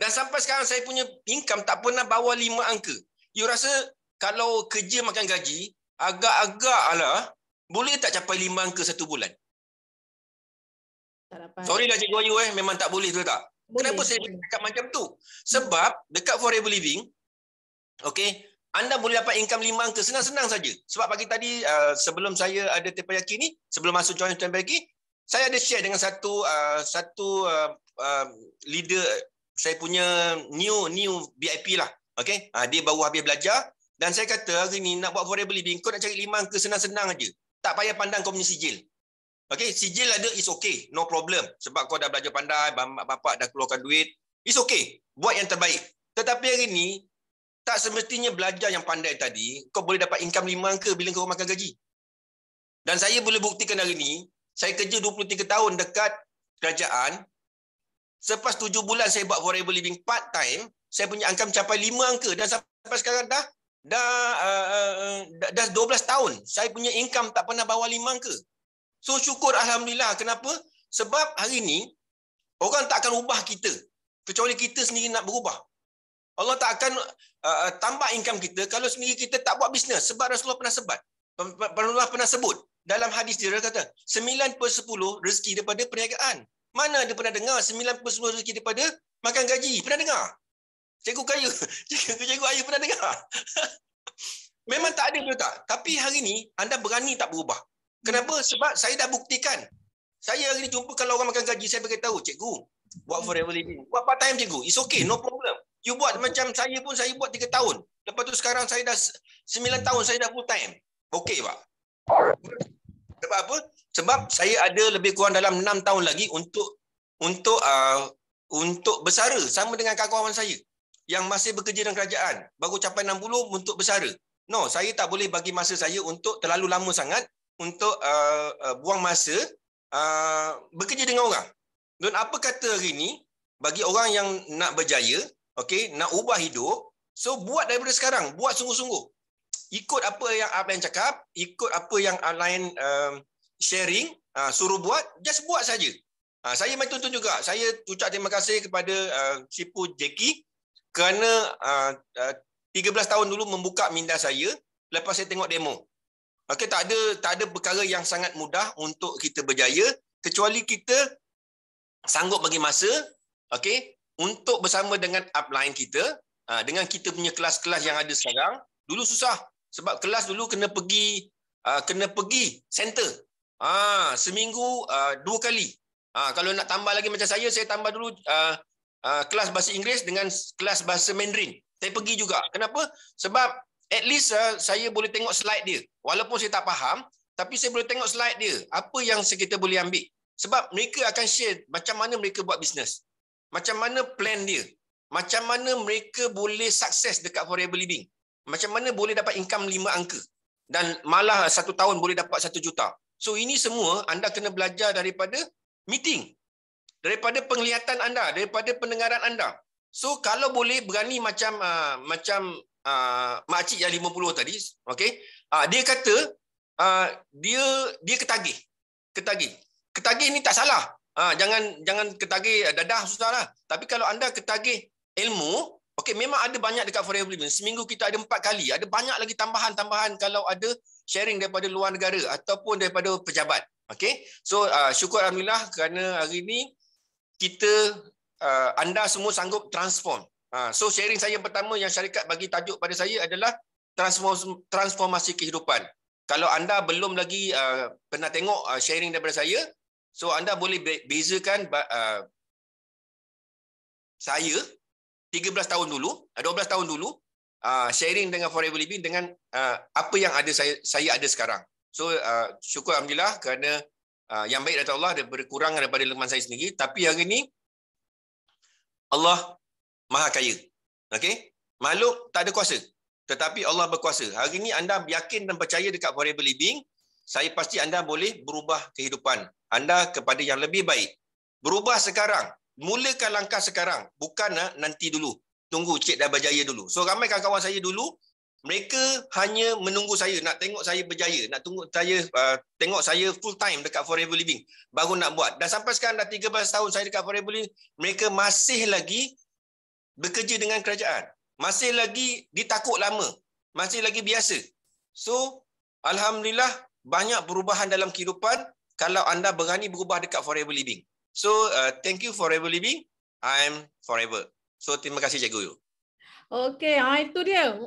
Dan sampai sekarang saya punya income tak pernah bawah 5 angka. You rasa kalau kerja makan gaji, agak-agak lah, boleh tak capai 5 angka satu bulan? Sorry lah Cikgu Ayu, memang tak boleh tu tak? Boleh, kenapa saya cakap macam tu? Sebab dekat Forever Living, okay, anda boleh dapat income 5 angka senang-senang saja. Sebab pagi tadi sebelum saya ada Teppanyaki ni, sebelum masuk join Teppanyaki, saya ada share dengan satu leader saya punya new VIP lah. Okay? Dia baru habis belajar dan saya kata hari ni nak buat Forever Living, kau nak cari 5 angka senang-senang aja. Tak payah pandang kau punya sijil. Okay? Sijil ada is okay, no problem. Sebab kau dah belajar pandai, bapak dah keluarkan duit, is okay. Buat yang terbaik. Tetapi hari ni tak semestinya belajar yang pandai tadi, kau boleh dapat income 5 angka bila kau makan gaji. Dan saya boleh buktikan hari ni, saya kerja 23 tahun dekat kerajaan. Selepas 7 bulan saya buat Forever Living part time, saya punya income capai 5 angka. Dan sampai sekarang dah 12 tahun, saya punya income tak pernah bawah 5 angka. So syukur Alhamdulillah. Kenapa? Sebab hari ni, orang tak akan ubah kita, kecuali kita sendiri nak berubah. Allah tak akan tambah income kita kalau sendiri kita tak buat bisnes. Sebab Rasulullah pernah sebut dalam hadis dia kata 9/10 rezeki daripada perniagaan. Mana ada pernah dengar 9/10 rezeki daripada makan gaji? Pernah dengar? Cikgu Ayu pernah dengar? Memang tak ada, betul tak? Tapi hari ni anda berani tak berubah. Kenapa? Sebab saya dah buktikan. Saya hari ni jumpa kalau orang makan gaji, saya beritahu, cikgu, buat Forever Living. Buat part time cikgu. It's okay, no problem. You buat macam saya pun, saya buat 3 tahun. Lepas tu sekarang saya dah 9 tahun, saya dah full time. Okey, Pak. Sebab apa? Sebab saya ada lebih kurang dalam 6 tahun lagi untuk bersara sama dengan kawan-kawan saya yang masih bekerja dalam kerajaan. Baru capai 60 untuk bersara. No, saya tak boleh bagi masa saya untuk terlalu lama sangat untuk buang masa bekerja dengan orang. Dan apa kata hari ni, bagi orang yang nak berjaya, okay, nak ubah hidup, so buat daripada sekarang, buat sungguh-sungguh. Ikut apa yang upline cakap, ikut apa yang upline sharing, suruh buat, just buat saja. Saya mai tuntun juga. Saya ucap terima kasih kepada Sipu Jackie kerana 13 tahun dulu membuka minda saya lepas saya tengok demo. Okay, tak ada perkara yang sangat mudah untuk kita berjaya kecuali kita sanggup bagi masa, okay, untuk bersama dengan upline kita, dengan kita punya kelas-kelas yang ada sekarang. Dulu susah sebab kelas dulu kena pergi center. Seminggu 2 kali. Kalau nak tambah lagi macam saya tambah dulu kelas bahasa Inggeris dengan kelas bahasa Mandarin. Saya pergi juga. Kenapa? Sebab at least saya boleh tengok slide dia. Walaupun saya tak faham, tapi saya boleh tengok slide dia. Apa yang kita boleh ambil. Sebab mereka akan share macam mana mereka buat bisnes. Macam mana plan dia. Macam mana mereka boleh sukses dekat Forever Living. Macam mana boleh dapat income 5 angka. Dan malah 1 tahun boleh dapat 1 juta. So ini semua anda kena belajar daripada meeting. Daripada penglihatan anda, daripada pendengaran anda. So kalau boleh berani macam makcik yang 50 tadi, okay? Dia kata dia ketagih. Ketagih ni tak salah. Jangan ketagih dadah susahlah. Tapi kalau anda ketagih ilmu, okey, memang ada banyak dekat Forever Living. Seminggu kita ada 4 kali. Ada banyak lagi tambahan-tambahan kalau ada sharing daripada luar negara ataupun daripada pejabat. Okey. So syukur alhamdulillah kerana hari ini kita anda semua sanggup transform. So sharing saya pertama yang syarikat bagi tajuk pada saya adalah transformasi kehidupan. Kalau anda belum lagi pernah tengok sharing daripada saya, so anda boleh bezakan saya 13 tahun dulu, 12 tahun dulu sharing dengan Forever Living dengan apa yang ada saya ada sekarang. So syukur alhamdulillah kerana yang baik dari Allah daripada kurang daripada kelemahan saya sendiri, tapi hari ini Allah Maha Kaya. Okey? Makhluk tak ada kuasa, tetapi Allah berkuasa. Hari ini anda yakin dan percaya dekat Forever Living, saya pasti anda boleh berubah kehidupan anda kepada yang lebih baik. Berubah sekarang. Mulakan langkah sekarang, bukan nanti dulu. Tunggu Cik dah berjaya dulu. So ramai kawan-kawan saya dulu, mereka hanya menunggu saya nak tengok saya berjaya, nak tengok saya full time dekat Forever Living baru nak buat. Dan sampai sekarang dah 13 tahun saya dekat Forever Living, mereka masih lagi bekerja dengan kerajaan. Masih lagi ditakut lama, masih lagi biasa. So alhamdulillah banyak perubahan dalam kehidupan kalau anda berani berubah dekat Forever Living. So thank you Forever Living. I'm forever. So terima kasih Cikgu Yu. Okey, itu dia.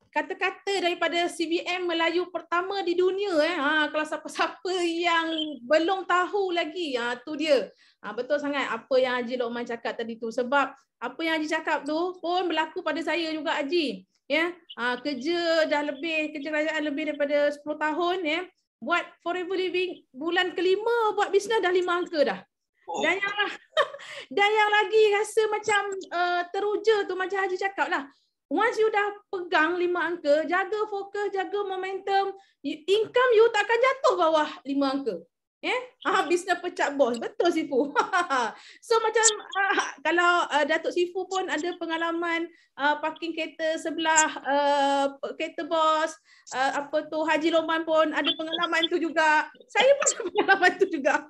Kata-kata daripada CBM Melayu pertama di dunia. Kalau siapa-siapa yang belum tahu lagi, tu dia. Betul sangat apa yang Haji Lokman cakap tadi tu. Sebab apa yang Haji cakap tu pun berlaku pada saya juga Haji. Ya, kerja kerajaan lebih daripada 10 tahun ya. Buat Forever Living bulan kelima buat bisnes dah 5 angka dah. Dan yang lagi rasa macam teruja tu macam Haji cakap lah. Once you dah pegang 5 angka, jaga fokus, jaga momentum, income you tak akan jatuh bawah 5 angka. Bisnes pecah bos. Betul Sifu. So macam kalau Datuk Sifu pun ada pengalaman parking kereta sebelah kereta bos, Haji Lokman pun ada pengalaman tu juga. Saya pun ada pengalaman tu juga.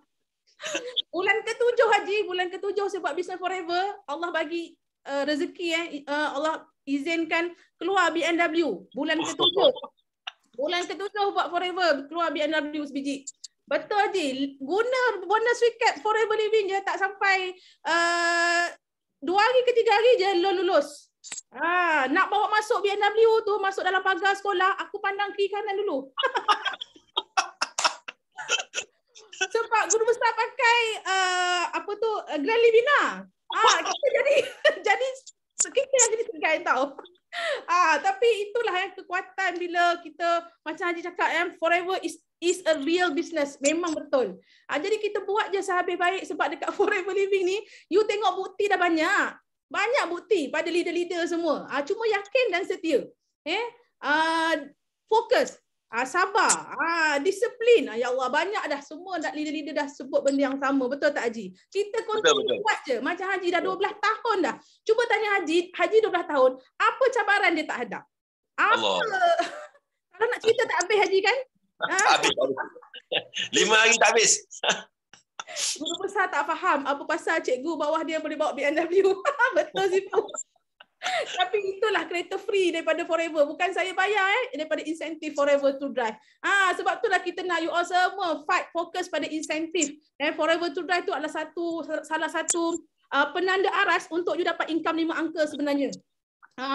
Bulan ke-7 Haji, bulan ke-7 saya buat Business Forever, Allah bagi rezeki Allah izinkan keluar BMW bulan ke-7. Bulan ke-7 buat Forever, keluar BMW sebiji. Betul Haji, guna bonus recap Forever Living je tak sampai 2 hari ke 3 hari je lulus. Nak bawa masuk BMW tu, masuk dalam pagar sekolah, aku pandang kiri kanan dulu. Sebab guru besar pakai Grand Livina. Kita jadi kita yang jadi segan tau. Tapi itulah yang kekuatan bila kita macam Haji cakap Forever is a real business. Memang betul. Jadi kita buat je sehabis baik sebab dekat Forever Living ni you tengok bukti dah banyak. Banyak bukti pada leader-leader semua. Cuma yakin dan setia. Fokus. Sabar, disiplin. Ya Allah, banyak dah semua leader-leader dah sebut benda yang sama. Betul tak Haji? Kita continue buat je. Macam Haji dah 12 tahun dah. Cuba tanya Haji 12 tahun, apa cabaran dia tak hadap? Apa? Kalau nak cerita tak habis Haji kan? Tak habis. 5 hari tak habis. Guru besar tak faham apa pasal cikgu bawah dia boleh bawa BMW. Betul Sifu. Tapi itulah kereta free daripada Forever. Bukan saya bayar daripada insentif Forever to Drive. Sebab itulah kita nak you all semua fight fokus pada insentif. Forever to Drive tu adalah salah satu penanda aras untuk you dapat income 5 angka sebenarnya.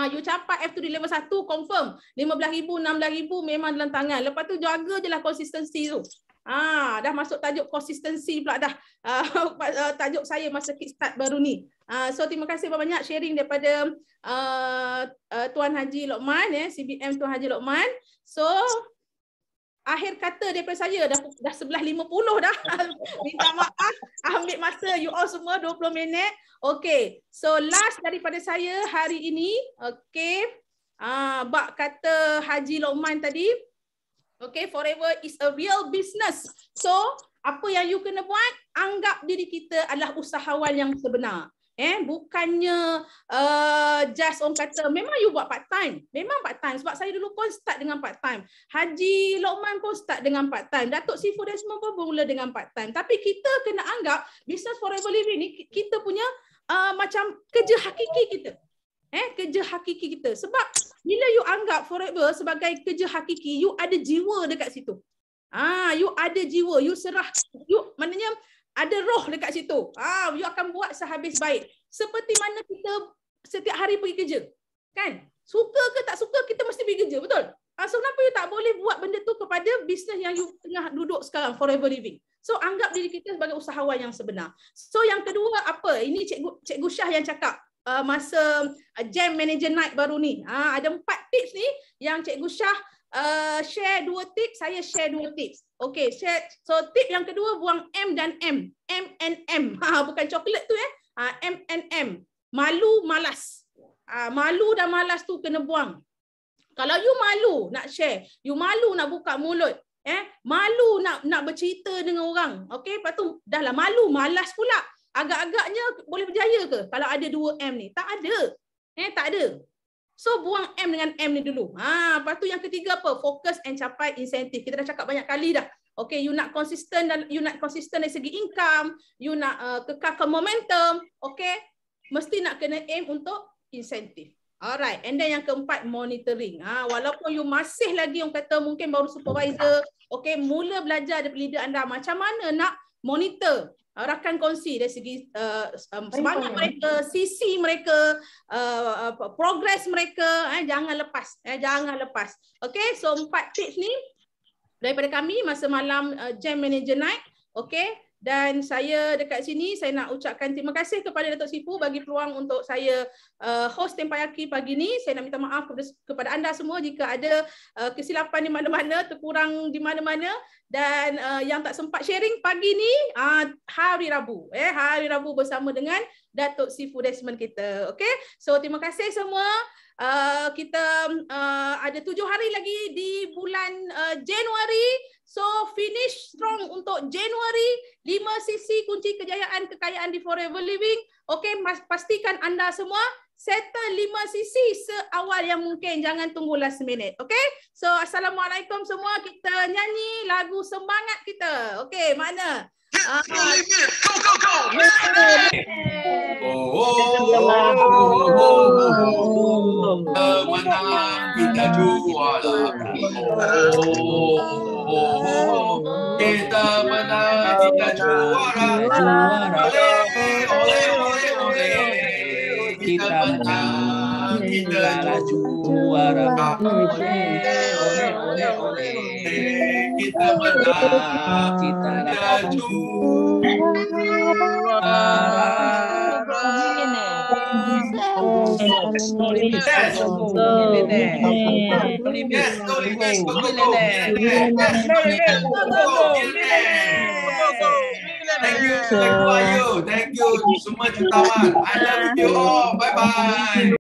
You capai F2 di level 1 confirm 15,000, 16,000 memang dalam tangan. Lepas tu jaga je lah konsistensi tu. Dah masuk tajuk konsistensi pula dah. Tajuk saya masa kickstart baru ni. So terima kasih banyak sharing daripada Tuan Haji Lokman CBM Tuan Haji Lokman. So akhir kata daripada saya dah 11.50 dah. Minta maaf ambil masa you all semua 20 minit. Okay. So last daripada saya hari ini. Okay. Bak kata Haji Lokman tadi. Okay, Forever is a real business. So apa yang you kena buat, anggap diri kita adalah usahawan yang sebenar. Bukannya just orang kata memang you buat part time. Memang part time sebab saya dulu pun start dengan part time. Haji Lokman pun start dengan part time. Datuk Sri Desmond pun bermula dengan part time. Tapi kita kena anggap Business Forever Living ni kita punya macam kerja hakiki kita. Kerja hakiki kita. Sebab bila you anggap forever sebagai kerja hakiki, you ada jiwa dekat situ. You ada jiwa, you serah, you maknanya ada roh dekat situ. You akan buat sehabis baik. Seperti mana kita setiap hari pergi kerja. Kan? Suka ke tak suka kita mesti pergi kerja, betul? So kenapa you tak boleh buat benda tu kepada bisnes yang you tengah duduk sekarang, Forever Living. So anggap diri kita sebagai usahawan yang sebenar. So yang kedua apa? Ini Cikgu Syah yang cakap masa Jam Manager Night baru ni. Ada 4 tips ni yang Cikgu Syah share 2 tips, saya share 2 tips. Okey, share. So tip yang kedua buang M dan M. M and M. Bukan coklat tu M and M. Malu, malas. Malu dan malas tu kena buang. Kalau you malu nak share, you malu nak buka mulut, malu nak bercerita dengan orang. Okey, lepas tu dah lah malu, malas pula. Agak-agaknya boleh berjaya ke kalau ada 2 M ni? Tak ada. Tak ada. So buang M dengan M ni dulu. Lepas tu yang ketiga apa? Fokus and capai insentif. Kita dah cakap banyak kali dah. Okay, you nak konsisten dan you nak konsisten dari segi income, you nak kekalkan momentum, okay? Mesti nak kena aim untuk insentif. Alright, and then yang keempat monitoring. Walaupun you masih lagi orang kata mungkin baru supervisor, okay, mula belajar daripada leader anda macam mana nak monitor rakan kongsi dari segi semangat mereka, sisi mereka, progress mereka, jangan lepas, jangan lepas. Okay, so 4 tips ni daripada kami masa malam Jam Manager Night. Okay, dan saya dekat sini saya nak ucapkan terima kasih kepada Datuk Sifu bagi peluang untuk saya host Tempayaki pagi ni. Saya nak minta maaf kepada anda semua jika ada kesilapan di mana-mana, terkurang di mana-mana. Dan yang tak sempat sharing pagi ni hari Rabu. Hari Rabu bersama dengan Datuk Sifu Desmond kita. Okay, so terima kasih semua. Kita ada 7 hari lagi di bulan Januari. So finish strong untuk Januari. 5 sisi kunci kejayaan kekayaan di Forever Living. Okay, pastikan anda semua settle 5 sisi seawal yang mungkin. Jangan tunggu last minute. Okay, so Assalamualaikum semua. Kita nyanyi lagu semangat kita. Okay, mana? Go, go, go! Menang kita juara. Kita menang kita juara. Oleh, oleh, oleh. Kita menang kita juara. Oleh, oleh, oleh. Kita menang kita Thank you semua jutawan. I love you all. Bye bye.